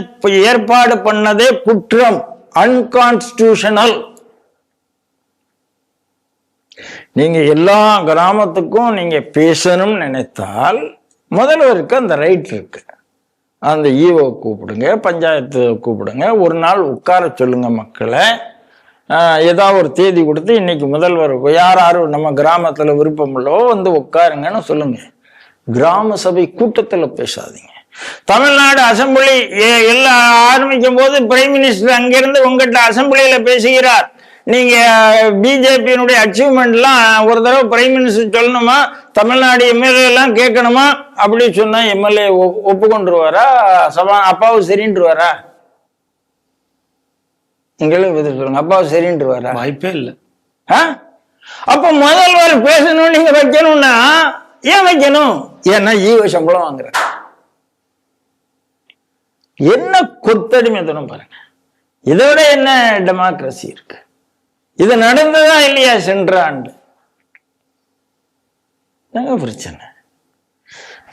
ஏற்பாடு பண்ணதே குற்றம், அன்கான்ஸ்டிடியூஷனல். நீங்க எல்லா கிராமத்துக்கும் நீங்க பேசணும்னு நினைத்தால் முதல்வருக்கு அந்த ரைட் இருக்கு. அந்த ஈஓ கூப்பிடுங்க, பஞ்சாயத்து கூப்பிடுங்க, ஒரு நாள் உட்கார சொல்லுங்க மக்களை. ஏதாவது ஒரு தேதி கொடுத்து இன்னைக்கு முதல்வர் யார் நம்ம கிராமத்துல விருப்பம் உள்ளவோ வந்து உட்காருங்கன்னு சொல்லுங்க. கிராம சபை கூட்டத்துல பேசாதீங்க. தமிழ்நாடு அசம்பிளி எல்லாம் ஆரம்பிக்கும் போது பிரைம் மினிஸ்டர் அங்கிருந்து உங்ககிட்ட அசம்பிளியில பேசுகிறார். நீங்க பிஜேபியினுடைய அச்சீவ்மெண்ட்லாம் ஒரு தடவை பிரைம் மினிஸ்டர் சொல்லணுமா, தமிழ்நாடு எம்எல்ஏ எல்லாம் கேட்கணுமா? அப்படி சொன்னா எம்எல்ஏ ஒப்புக்கொண்டுருவாரா? அப்பாவும் சரின்றுவாரா? நீங்களும் சொல்லுங்க, அப்பாவும் சரின்றுவாரா? வாய்ப்பே இல்லை. அப்ப முதல்வர் பேசணும் நீங்க வைக்கணும்னா ஏன் வைக்கணும்? ஏன்னா ஈவ சம்பளம் வாங்குற. என்ன கொத்தடிமைத்தனம் பாருங்க. இதோட என்ன டெமோக்ரஸி இருக்கு? இது நடந்ததா இல்லையா சென்ற ஆண்டு? பிரச்சனை.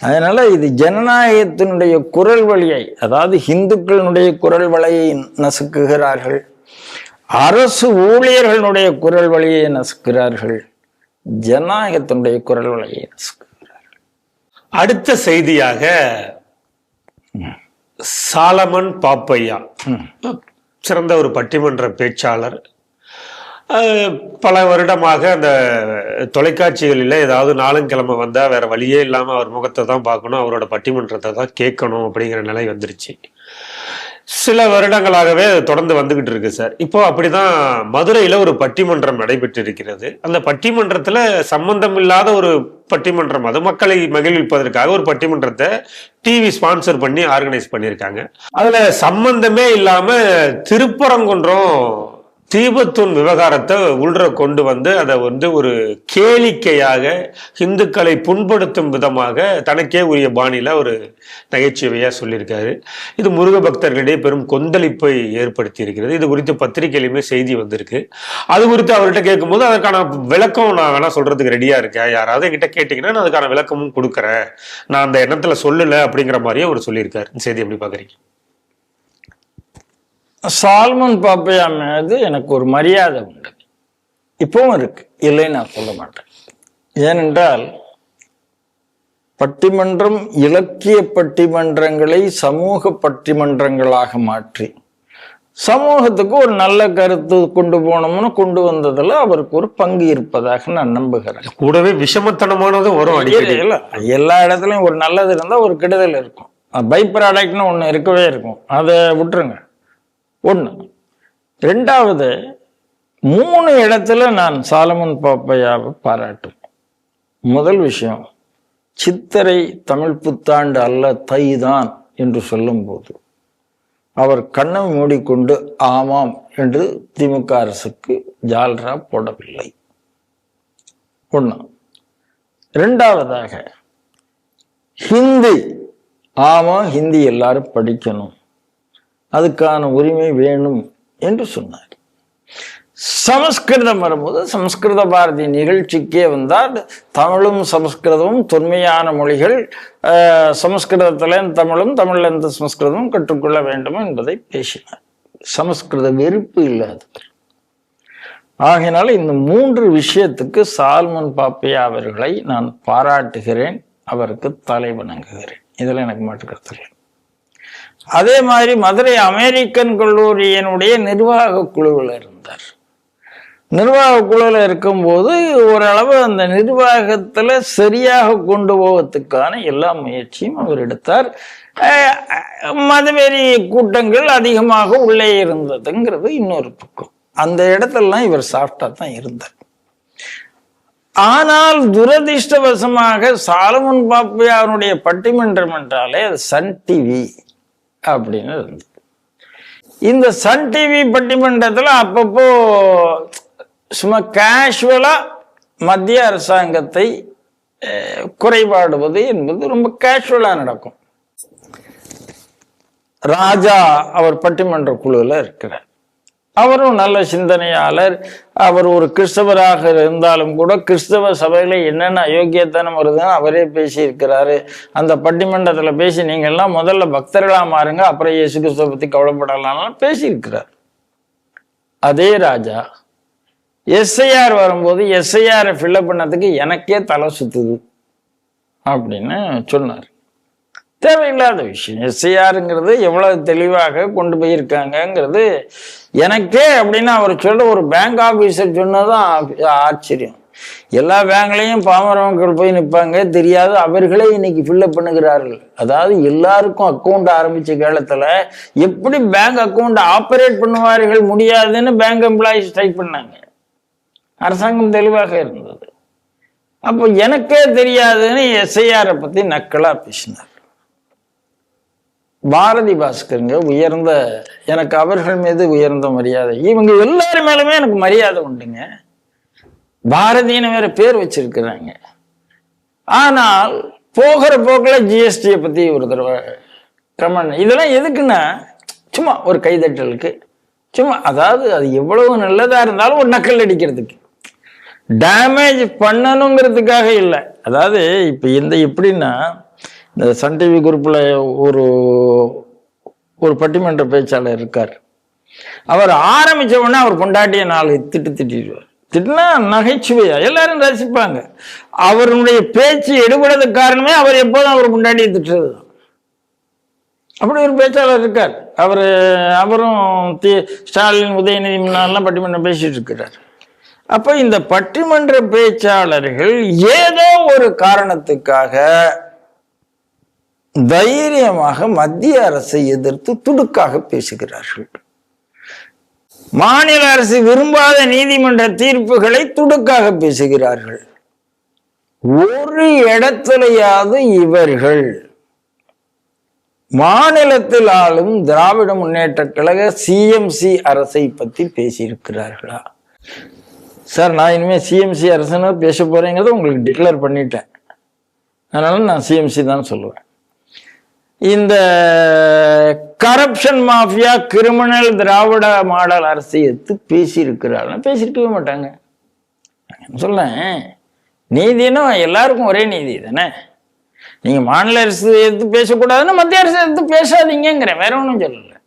அதனால இது ஜனநாயகத்தினுடைய குரல் வழியை, அதாவது இந்துக்களினுடைய குரல் வழியை நசுக்குகிறார்கள், அரசு ஊழியர்களுடைய குரல் வழியை நசுக்கிறார்கள், ஜனநாயகத்தினுடைய குரல் வழியை நசுக்குகிறார்கள். அடுத்த செய்தியாக சாலமன் பாப்பையா, சிறந்த ஒரு பட்டிமன்ற பேச்சாளர். பல வருடமாக அந்த தொலைக்காட்சிகளில் ஏதாவது நாளுங்கிழமை வந்தா வேற வழியே இல்லாம அவர் முகத்தை தான் பார்க்கணும், அவரோட பட்டிமன்றத்தை தான் கேட்கணும் அப்படிங்கிற நிலை வந்துருச்சு. சில வருடங்களாகவே தொடர்ந்து வந்துகிட்டு இருக்கு சார். இப்போ அப்படிதான் மதுரையில ஒரு பட்டிமன்றம் நடைபெற்று இருக்கிறது. அந்த பட்டிமன்றத்துல சம்பந்தம் இல்லாத ஒரு பட்டிமன்றம், அது மக்களை மகிழ்விப்பதற்காக ஒரு பட்டிமன்றத்தை டிவி ஸ்பான்சர் பண்ணி ஆர்கனைஸ் பண்ணியிருக்காங்க. அதுல சம்பந்தமே இல்லாம திருப்பரங்குன்றம் தீபத்தூன் விவகாரத்தை உள்ற கொண்டு வந்து அதை வந்து ஒரு கேளிக்கையாக இந்துக்களை புண்படுத்தும் விதமாக தனக்கே உரிய பாணியில ஒரு நகைச்சுவையா சொல்லியிருக்காரு. இது முருக பக்தர்களிடையே பெரும் கொந்தளிப்பை ஏற்படுத்தி இருக்கிறது. இது குறித்து பத்திரிகையிலுமே செய்தி வந்திருக்கு. அது குறித்து அவர்கிட்ட கேட்கும்போது அதற்கான விளக்கம் நான் வேணா சொல்றதுக்கு ரெடியா இருக்கேன், யாராவது என்கிட்ட கேட்டீங்கன்னா நான் அதுக்கான விளக்கமும் கொடுக்குறேன், நான் அந்த எண்ணத்துல சொல்லல அப்படிங்கிற மாதிரியே அவர் சொல்லியிருக்காரு. செய்தி எப்படி பாக்குறீங்க? சால்மன் பாப்பையா மீது எனக்கு ஒரு மரியாதை உண்டு, இப்பவும் இருக்கு, இல்லைன்னு நான் சொல்ல மாட்டேன். ஏனென்றால் பட்டிமன்றம் இலக்கிய பட்டிமன்றங்களை சமூக பட்டிமன்றங்களாக மாற்றி சமூகத்துக்கு ஒரு நல்ல கருத்து கொண்டு போனோம்னு கொண்டு வந்ததுல அவருக்கு ஒரு பங்கு இருப்பதாக நான் நம்புகிறேன். கூடவே விஷமத்தனமானதும் வரும். இல்ல, எல்லா இடத்துலயும் ஒரு நல்லது இருந்தா ஒரு கெடுதல் இருக்கும். பை ப்ராடக்ட்னு ஒண்ணு இருக்கவே இருக்கும், அதை விட்டுருங்க. ஒண்ணு. ரெண்டாவது, 3 இடத்துல நான் சாலமன் பாப்பையாவை பாராட்டுவேன். முதல் விஷயம், சித்திரை தமிழ் புத்தாண்டு அல்ல தைதான் என்று சொல்லும் போது அவர் கண்ணை மூடிக்கொண்டு ஆமாம் என்று திமுக அரசுக்கு ஜால்ரா போடவில்லை. ஒண்ணு. ரெண்டாவதாக, ஹிந்தி, ஆமா ஹிந்தி எல்லாரும் படிக்கணும், அதுக்கான உரிமை வேணும் என்று சொன்னார். சமஸ்கிருதம் வரும்போது சமஸ்கிருத பாரதி நிகழ்ச்சிக்கே வந்தால் தமிழும் சமஸ்கிருதமும் தொன்மையான மொழிகள், சமஸ்கிருதத்துல தமிழும் தமிழ்லேருந்து சமஸ்கிருதமும் கற்றுக்கொள்ள வேண்டும் என்பதை பேசினார். சமஸ்கிருத வெறுப்பு இல்லாதவர். ஆகையினால இந்த 3 விஷயத்துக்கு சால்மன் பாப்பையா அவர்களை நான் பாராட்டுகிறேன், அவருக்கு தலை வணங்குகிறேன். இதுல எனக்கு மாற்றுக்கருத்து இல்லை. அதே மாதிரி மதுரை அமெரிக்கன் கல்லூரியினுடைய நிர்வாக குழுவில் இருந்தார். நிர்வாக குழுவில் இருக்கும்போது ஓரளவு அந்த நிர்வாகத்துல சரியாக கொண்டு போவதற்கான எல்லா முயற்சியும் அவர் எடுத்தார். மதவெறி கூட்டங்கள் அதிகமாக உள்ளே இருந்ததுங்கிறது இன்னொரு பக்கம். அந்த இடத்துலலாம் இவர் சாஃப்டா தான் இருந்தார். ஆனால் துரதிர்ஷ்டவசமாக சாலமன் பாப்பையாருடைய பட்டிமன்றம் என்றாலே அது சன் டிவி அப்படின்னு இருந்தது. இந்த சன் டிவி பட்டிமன்றத்துல அப்பப்போ சும்மா கேஷுவலா மத்திய அரசாங்கத்தை குறைபாடுவது என்பது ரொம்ப கேஷுவலா நடக்கும். ராஜா அவர் பட்டிமன்ற குழுல இருக்கிறார். அவரும் நல்ல சிந்தனையாளர். அவர் ஒரு கிறிஸ்தவராக இருந்தாலும் கூட கிறிஸ்தவ சபையில என்னென்ன அயோக்கியத்தனம் வருதுன்னு அவரே பேசி இருக்கிறாரு. அந்த பட்டிமன்றத்துல பேசி நீங்க எல்லாம் முதல்ல பக்தர்களா மாறுங்க, அப்புறம் இயேசு கிறிஸ்துவ பத்தி கவலைப்படலாம் பேசியிருக்கிறார். அதே ராஜா எஸ்ஐஆர் வரும்போது எஸ்ஐஆரை ஃபில்அப் பண்ணதுக்கு எனக்கே தலை சுத்துது அப்படின்னு சொன்னார். தேவையில்லாத விஷயம். எஸ்ஐஆருங்கிறது எவ்வளவு தெளிவாக கொண்டு போயிருக்காங்கிறது எனக்கே அப்படின்னு அவர் சொல்ல ஒரு பேங்க் ஆபீசர் சொன்னதான் ஆச்சரியம். எல்லா பேங்க்லையும் பாமரவர்கள் போய் நிற்பாங்க, தெரியாது, அவர்களே இன்னைக்கு ஃபில்அப் பண்ணுகிறார்கள். அதாவது எல்லாருக்கும் அக்கௌண்ட் ஆரம்பிச்ச காலத்துல எப்படி பேங்க் அக்கௌண்ட் ஆப்ரேட் பண்ணுவார்கள் முடியாதுன்னு பேங்க் எம்ப்ளாயிஸ் டைப் பண்ணாங்க. அரசாங்கம் தெளிவாக இருந்தது. அப்போ எனக்கே தெரியாதுன்னு எஸ்ஐஆரை பத்தி நக்கலா பேசினார். பாரதி பாஸ்கருங்க உயர்ந்த, எனக்கு அவர்கள் மீது உயர்ந்த மரியாதை. இவங்க எல்லாரும் மேலுமே எனக்கு மரியாதை உண்டுங்க. பாரதின்னு வேற பேர் வச்சிருக்கிறாங்க. ஆனால் போகிற போக்கில் ஜிஎஸ்டியை பத்தி ஒரு தடவை கமெண்ட், இதெல்லாம் எதுக்குன்னா சும்மா ஒரு கைதட்டலுக்கு, சும்மா அதாவது அது எவ்வளவு நல்லதா இருந்தாலும் ஒரு நக்கல் அடிக்கிறதுக்கு, டேமேஜ் பண்ணணுங்கிறதுக்காக இல்லை. அதாவது இப்ப இந்த எப்படின்னா, இந்த சன் டிவி குரூப்ல ஒரு பட்டிமன்ற பேச்சாளர் இருக்கார். அவர் ஆரம்பிச்ச உடனே அவர் பொண்டாட்டிய 4 திட்டிடுவார். திட்டினா நகைச்சுவையா எல்லாரும் ரசிப்பாங்க. அவருடைய பேச்சு எடுபடுறதுக்கு காரணமே அவர் எப்போதும் அவர் பொண்டாட்டியை திட்டுறது. அப்படி ஒரு பேச்சாளர் இருக்கார். அவரும் ஸ்டாலின் உதயநிதி முன்னாலாம் பட்டிமன்றம் பேசிட்டு இருக்கிறார். அப்ப இந்த பட்டிமன்ற பேச்சாளர்கள் ஏதோ ஒரு காரணத்துக்காக தைரியமாக மத்திய அரசை எதிர்த்து துடுக்காக பேசுகிறார்கள். மாநில அரசு விரும்பாத நீதிமன்ற தீர்ப்புகளை துடுக்காக பேசுகிறார்கள். ஒரு இடத்திலேயாவது இவர்கள் மாநிலத்தில் ஆளும் திராவிட முன்னேற்ற கழக சிஎம்சி அரசை பத்தி பேசியிருக்கிறார்களா? சார், நான் இனிமே சிஎம்சி அரசுன்னு பேச போறேங்கிறத உங்களுக்கு டிக்ளேர் பண்ணிட்டேன். அதனால நான் சிஎம்சி தான் சொல்லுவேன். இந்த கரப்ஷன் மாஃபியா கிரிமினல் திராவிட மாடல் அரசை எடுத்து பேசியிருக்கிறார்கள். பேசியிருக்கவே மாட்டாங்க. சொல்ல நீதினா எல்லாருக்கும் ஒரே நீதி தானே. நீங்க மாநில அரசு எடுத்து பேசக்கூடாதுன்னு மத்திய அரசு எடுத்து பேசாதீங்கிற, வேற ஒன்றும் சொல்லல.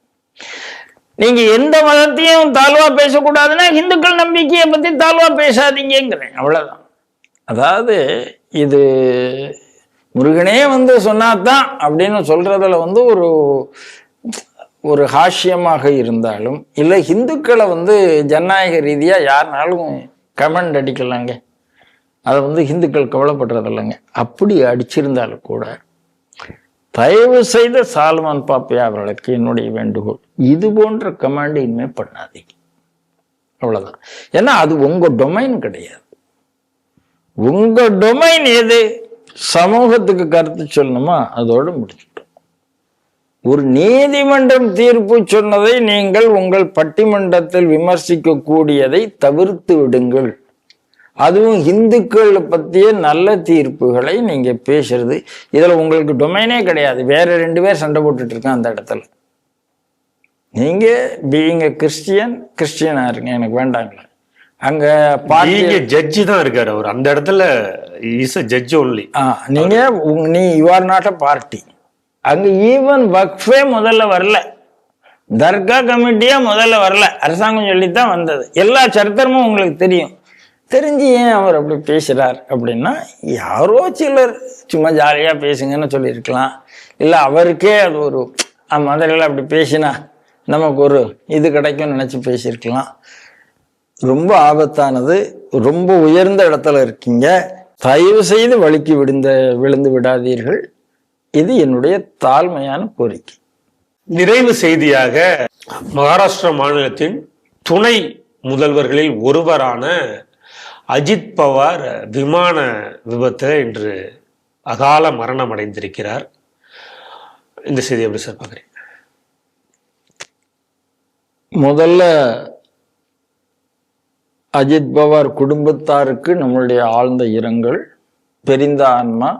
நீங்க எந்த மதத்தையும் தாழ்வா பேசக்கூடாதுன்னா இந்துக்கள் நம்பிக்கையை பத்தி தாழ்வா பேசாதீங்கிறேன், அவ்வளவுதான். அதாவது இது முருகனே சொன்னாதான் அப்படின்னு சொல்றதுல ஒரு ஹாஷ்யமாக இருந்தாலும், இல்லை இந்துக்களை ஜனநாயக ரீதியா யாருனாலும் கமெண்ட் அடிக்கலாங்க. அதை இந்துக்கள் கவலைப்படுறது இல்லைங்க. அப்படி அடிச்சிருந்தாலும் கூட தயவு செய்த சாலமன் பாப்பையா அவர்களுக்கு என்னுடைய வேண்டுகோள், இது போன்ற கமெண்ட் இனிமே பண்ணாதீங்க, அவ்வளவுதான். ஏன்னா அது உங்க டொமைன் கிடையாது. உங்க டொமைன் எது? சமூகத்துக்கு கருத்து சொல்லணுமா, அதோடு முடிச்சுட்டோம். ஒரு நீதிமன்றம் தீர்ப்பு சொன்னதை நீங்கள் உங்கள் பட்டிமன்றத்தில் விமர்சிக்க கூடியதை தவிர்த்து விடுங்கள். அதுவும் இந்துக்கள் பற்றிய நல்ல தீர்ப்புகளை நீங்க பேசுறது, இதுல உங்களுக்கு டொமைனே கிடையாது. வேற 2 பேர் சண்டை போட்டுட்டு இருக்கான் அந்த இடத்துல. நீங்க பீயிங் கிறிஸ்டியனா இருங்க, எனக்கு வேண்டாங்களே. அங்க ஜட்ஜி தான் இருக்காரு அவர் அந்த இடத்துல. Judge only. நீ you are not a party. அங்க ஈவன் வக்ஃபே முதல்ல வரல, தர்கா கமிட்டியா முதல்ல வரல, அரசாங்கம் சொல்லித்தான் வந்தது. எல்லா சரித்திரமும் உங்களுக்கு தெரியும். தெரிஞ்சு ஏன் அவர் அப்படி பேசுறார் அப்படின்னா, யாரோ சிலர் சும்மா ஜாலியா பேசுங்கன்னு சொல்லியிருக்கலாம். இல்லை அவருக்கே அது ஒரு மதுரையில் அப்படி பேசினா நமக்கு ஒரு இது கிடைக்கும்னு நினைச்சு பேசியிருக்கலாம். ரொம்ப ஆபத்தானது. ரொம்ப உயர்ந்த இடத்துல இருக்கீங்க. தயவு செய்து வழுக்கி விழுந்து விடாதீர்கள். இது என்னுடைய தாழ்மையான கோரிக்கை. நிறைவு செய்தியாக, மகாராஷ்டிரா மாநிலத்தின் துணை முதல்வர்களில் ஒருவரான அஜித் பவார் விமான விபத்தில் இன்று அகால மரணம் அடைந்திருக்கிறார். இந்த செய்தி எப்படி சார் பார்க்குறீங்க? முதல்ல அஜித் பவார் குடும்பத்தாருக்கு நம்மளுடைய ஆழ்ந்த இரங்கல். பெரிந்த ஆன்மா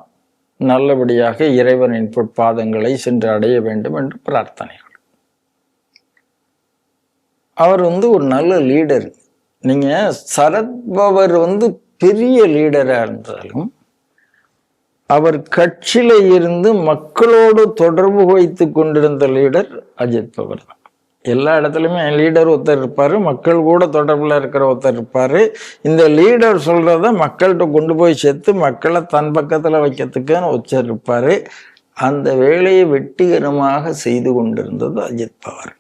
நல்லபடியாக இறைவனின் பொற்பாதங்களை சென்று அடைய வேண்டும் என்று பிரார்த்தனைகள். அவர் ஒரு நல்ல லீடர். நீங்க சரத்பவர் பெரிய லீடரா இருந்தாலும் அவர் கட்சியில இருந்து மக்களோடு தொடர்பு வைத்து கொண்டிருந்த லீடர் அஜித் பவர் தான். எல்லா இடத்துலையுமே லீடர் ஒருத்தர் இருப்பார், மக்கள் கூட தொடர்பில் இருக்கிற ஒருத்தர் இருப்பார். இந்த லீடர் சொல்கிறத மக்கள்கிட்ட கொண்டு போய் சேர்த்து மக்களை தன் பக்கத்தில் வைக்கிறதுக்குன்னு ஒருத்தர் இருப்பார். அந்த வேலையை வெற்றிகரமாக செய்து கொண்டிருந்தது அஜித் பவார்.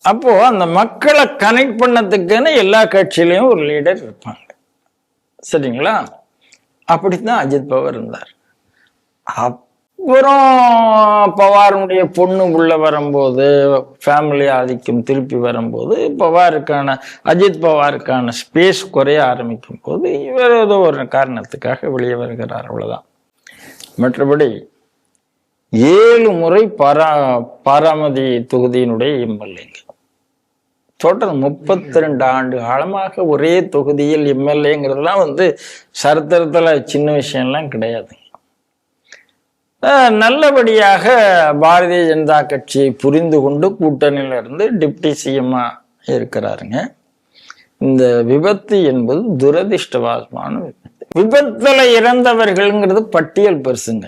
அப்போது அந்த மக்களை கனெக்ட் பண்ணதுக்குன்னு எல்லா கட்சியிலையும் ஒரு லீடர் இருப்பாங்க, சரிங்களா? அப்படித்தான் அஜித் பவார் இருந்தார். அப்புறம் பவாருடைய பொண்ணு உள்ள வரும்போது, ஃபேமிலி ஆதிக்கம் திருப்பி வரும்போது, அஜித் பவாருக்கான ஸ்பேஸ் குறைய ஆரம்பிக்கும் போது இவர் ஏதோ ஒரு காரணத்துக்காக வெளியே வருகிறார், அவ்வளவுதான். மற்றபடி 7 முறை பாராமதி தொகுதியினுடைய எம்எல்ஏங்க. டோட்டல் 32 ஆண்டு காலமாக ஒரே தொகுதியில் எம்எல்ஏங்கிறதுலாம் சரித்திரத்துல சின்ன விஷயம்லாம் கிடையாது. நல்லபடியாக பாரதிய ஜனதா கட்சியை புரிந்து கொண்டு கூட்டணியில இருந்து டிப்டி சிஎம்மா இருக்கிறாருங்க. இந்த விபத்து என்பது துரதிர்ஷ்டவசமான விபத்து. விபத்துல இறந்தவர்கள்ங்கிறது பட்டியல் பெருசுங்க.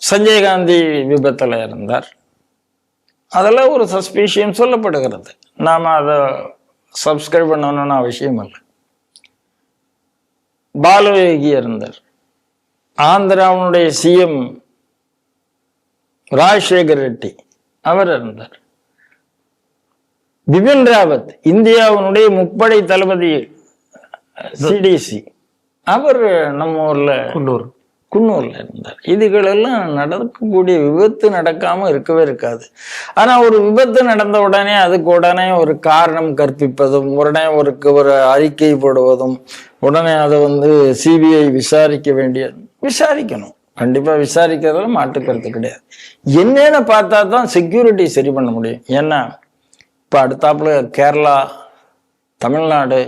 சஞ்சய் காந்தி விபத்துல இறந்தார், அதெல்லாம் ஒரு சஸ்பீஷியம் சொல்லப்படுகிறது. நாம அதை சப்ஸ்கிரைப் பண்ணணும்னு அவசியம் இல்லை. பாலயோகி இருந்தார், ஆந்திராவுடைய சிஎம் ராஜசேகர் ரெட்டி அவர் இருந்தார். பிபின் ராவத் இந்தியாவினுடைய முப்படை தளபதி சிடிசி அவர் நம்ம ஊர்ல குன்னூர்ல இருந்தார். இதுகளெல்லாம் நடக்கக்கூடிய விபத்து நடக்காம இருக்கவே இருக்காது. ஆனா ஒரு விபத்து நடந்த உடனே அதுக்கு உடனே ஒரு காரணம் கற்பிப்பதும், உடனே ஒரு அறிக்கை போடுவதும், உடனே அதை சிபிஐ விசாரிக்கணும். கண்டிப்பா விசாரிக்கிறதுல மாற்றுக்கிறது கிடையாது. என்னன்னு பார்த்தா தான் செக்யூரிட்டி சரி பண்ண முடியும். ஏன்னா இப்ப அடுத்தாப்புல கேரளா, தமிழ்நாடு,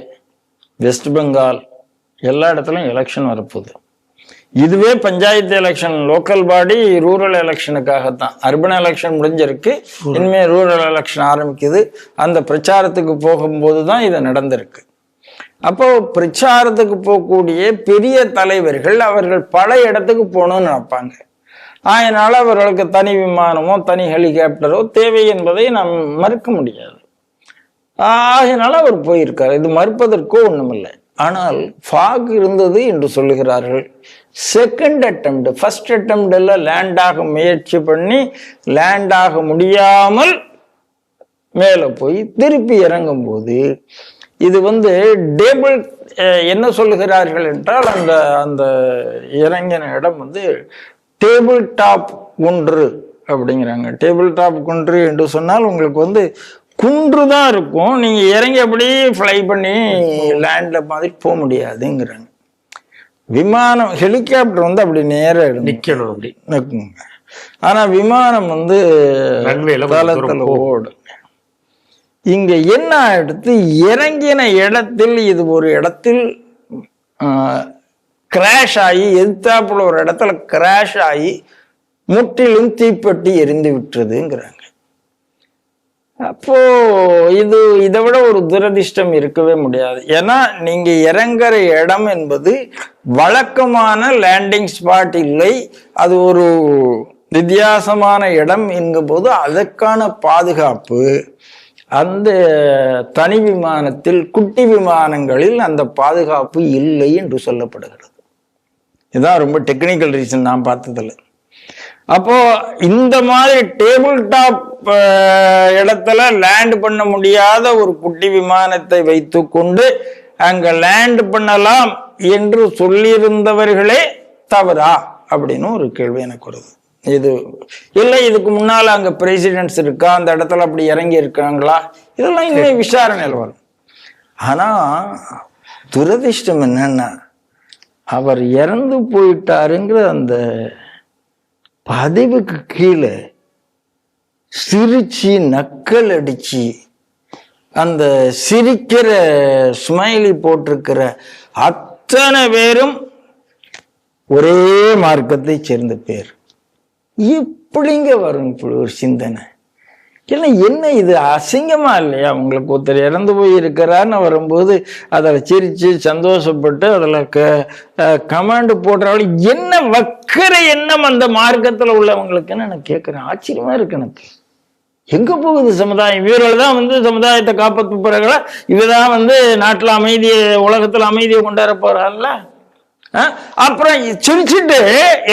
வெஸ்ட் பெங்கால் எல்லா இடத்துலயும் எலெக்ஷன் வரப்போகுது. இதுவே panchayat election, local body rural எலெக்ஷனுக்காகத்தான். அர்பன் எலெக்ஷன் முடிஞ்சிருக்கு, இனிமே ரூரல் எலெக்ஷன் ஆரம்பிக்குது. அந்த பிரச்சாரத்துக்கு போகும்போது தான் இது நடந்திருக்கு. அப்போ பிரச்சாரத்துக்கு போகக்கூடிய பெரிய தலைவர்கள் அவர்கள் பல இடத்துக்கு போகணும்னு நினைப்பாங்க. அதனால அவர்களுக்கு தனி விமானமோ தனி ஹெலிகாப்டரோ தேவை என்பதை நாம் மறுக்க முடியாது. அதனால அவர் போயிருக்காரு, இது மறுப்பதற்கோ ஒண்ணுமில்லை. ஆனால் ஃபாக் இருந்தது என்று சொல்லுகிறார்கள். செகண்ட் அட்டெம்ப்ட், ஃபர்ஸ்ட் அட்டெம்ப்ட்ல லேண்டாக முயற்சி பண்ணி லேண்டாக முடியாமல் மேலே போய் திருப்பி இறங்கும் போது இது டேபிள் என்ன சொல்லுகிறார்கள் என்றால் அந்த இறங்கின இடம் டேபிள் டாப் குன்று அப்படிங்கிறாங்க. டேபிள் டாப் குன்று என்று சொன்னால் உங்களுக்கு குன்று தான் இருக்கும், நீங்க இறங்கி அப்படியே ஃப்ளை பண்ணி லேண்ட்ல மாதிரி போக முடியாதுங்கிறாங்க. விமானம், ஹெலிகாப்டர் அப்படி நேரம் நிக்கணும், அப்படி நிற்குங்க. ஆனா விமானம் தளத்துல ஓடும். இங்க என்ன எடுத்து இறங்கின இடத்தில் இது ஒரு இடத்தில் கிராஷ் ஆகி, எதிர்த்தாப்புல ஒரு இடத்துல கிராஷ் ஆகி முற்றிலும் தீப்பெட்டி எரிந்து விட்டுறதுங்கிறாங்க. அப்போ இதை விட ஒரு துரதிர்ஷ்டம் இருக்கவே முடியாது. ஏன்னா நீங்க இறங்குற இடம் என்பது வழக்கமான லேண்டிங் ஸ்பாட் இல்லை, அது ஒரு வித்தியாசமான இடம் என்கும் போது அதற்கான பாதுகாப்பு அந்த தனி விமானத்தில், குட்டி விமானங்களில் அந்த பாதுகாப்பு இல்லை என்று சொல்லப்படுகிறது. இதுதான் ரொம்ப டெக்னிக்கல் ரீசன் நான் பார்த்ததில்லை. அப்போ இந்த மாதிரி டேபிள் டாப் இடத்துல லேண்ட் பண்ண முடியாத ஒரு குட்டி விமானத்தை வைத்து கொண்டு அங்க லேண்ட் பண்ணலாம் என்று சொல்லியிருந்தவர்களே தவறா அப்படின்னு ஒரு கேள்வி எனக்கு வருது. இது இல்லை, இதுக்கு முன்னால அங்க பிரசிடென்ட்ஸ் இருக்கா, அந்த இடத்துல அப்படி இறங்கி இருக்காங்களா, இதெல்லாம் இன்னும் விசாரணையில் வரும். ஆனா துரதிர்ஷ்டம் என்னன்னா அவர் இறந்து போயிட்டாருங்கிற அந்த பதிவுக்கு கீழே சிரிச்சு நக்கல் அடிச்சு அந்த சிரிக்கிற ஸ்மைலி போட்டிருக்கிற அத்தனை பேரும் ஒரே மார்க்கத்தை சேர்ந்த பேர். எப்படிங்க வரும் இப்படி ஒரு சிந்தனை? இல்லை என்ன இது அசிங்கமா இல்லையா? உங்களுக்கு ஒருத்தர் இறந்து போய் இருக்கிறான்னு வரும்போது அதில் சிரிச்சு சந்தோஷப்பட்டு அதில் கமாண்டு போடுறவங்க என்ன வக்கர எண்ணம் அந்த மார்க்கத்தில் உள்ளவங்களுக்குன்னு நான் கேட்குறேன். ஆச்சரியமா இருக்கு எனக்கு. எங்க போகுது சமுதாயம்? இவர்கள் தான் வந்து சமுதாயத்தை காப்பாற்ற போறாங்களா? இவதான் வந்து நாட்டுல அமைதியை, உலகத்துல அமைதியை கொண்டாட போறாங்கல்ல. அப்புறம் சிரிச்சுட்டு,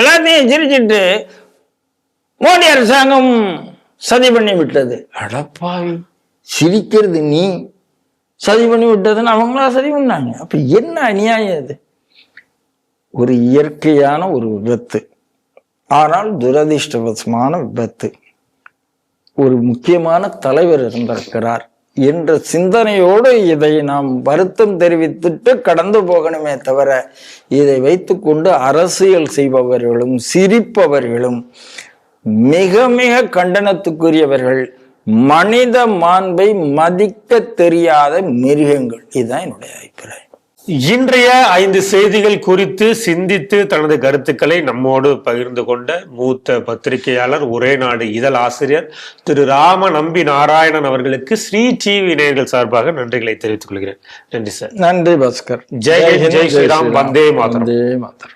எல்லாத்தையும் சிரிச்சுட்டு மோடி அரசாங்கம் சதி பண்ணி விட்டது. அடப்பாவி, சிரிக்கிறது நீ, சதி பண்ணி விட்டதுன்னு அவங்களா சதி பண்ணாங்க. அப்ப என்ன அநியாயம் அது? ஒரு இயற்கையான ஒரு விபத்து, ஆனால் துரதிர்ஷ்டவசமான விபத்து. ஒரு முக்கியமான தலைவர் இருந்திருக்கிறார் என்ற சிந்தனையோடு இதை நாம் வருத்தம் தெரிவித்துட்டு கடந்து போகணுமே தவிர, இதை வைத்துக்கொண்டு அரசியல் செய்பவர்களும் சிரிப்பவர்களும் மிக மிக கண்டனத்துக்குரியவர்கள், மனித மாண்பை மதிக்க தெரியாத மிருகங்கள். இதுதான் என்னுடைய அபிப்பிராயம். இன்றைய 5 செய்திகள் குறித்து சிந்தித்து தனது கருத்துக்களை நம்மோடு பகிர்ந்து கொண்ட மூத்த பத்திரிகையாளர், ஒரே நாடு இதழ் ஆசிரியர் திரு ராம நம்பி நாராயணன் அவர்களுக்கு ஸ்ரீ டிவி நேயர்கள் சார்பாக நன்றிகளை தெரிவித்துக் கொள்கிறேன். நன்றி சார். நன்றி பாஸ்கர். ஜெய் ஹிந்த், ஜெய் ஸ்ரீராம், வந்தே மாதரம். வந்தே மாதரம்.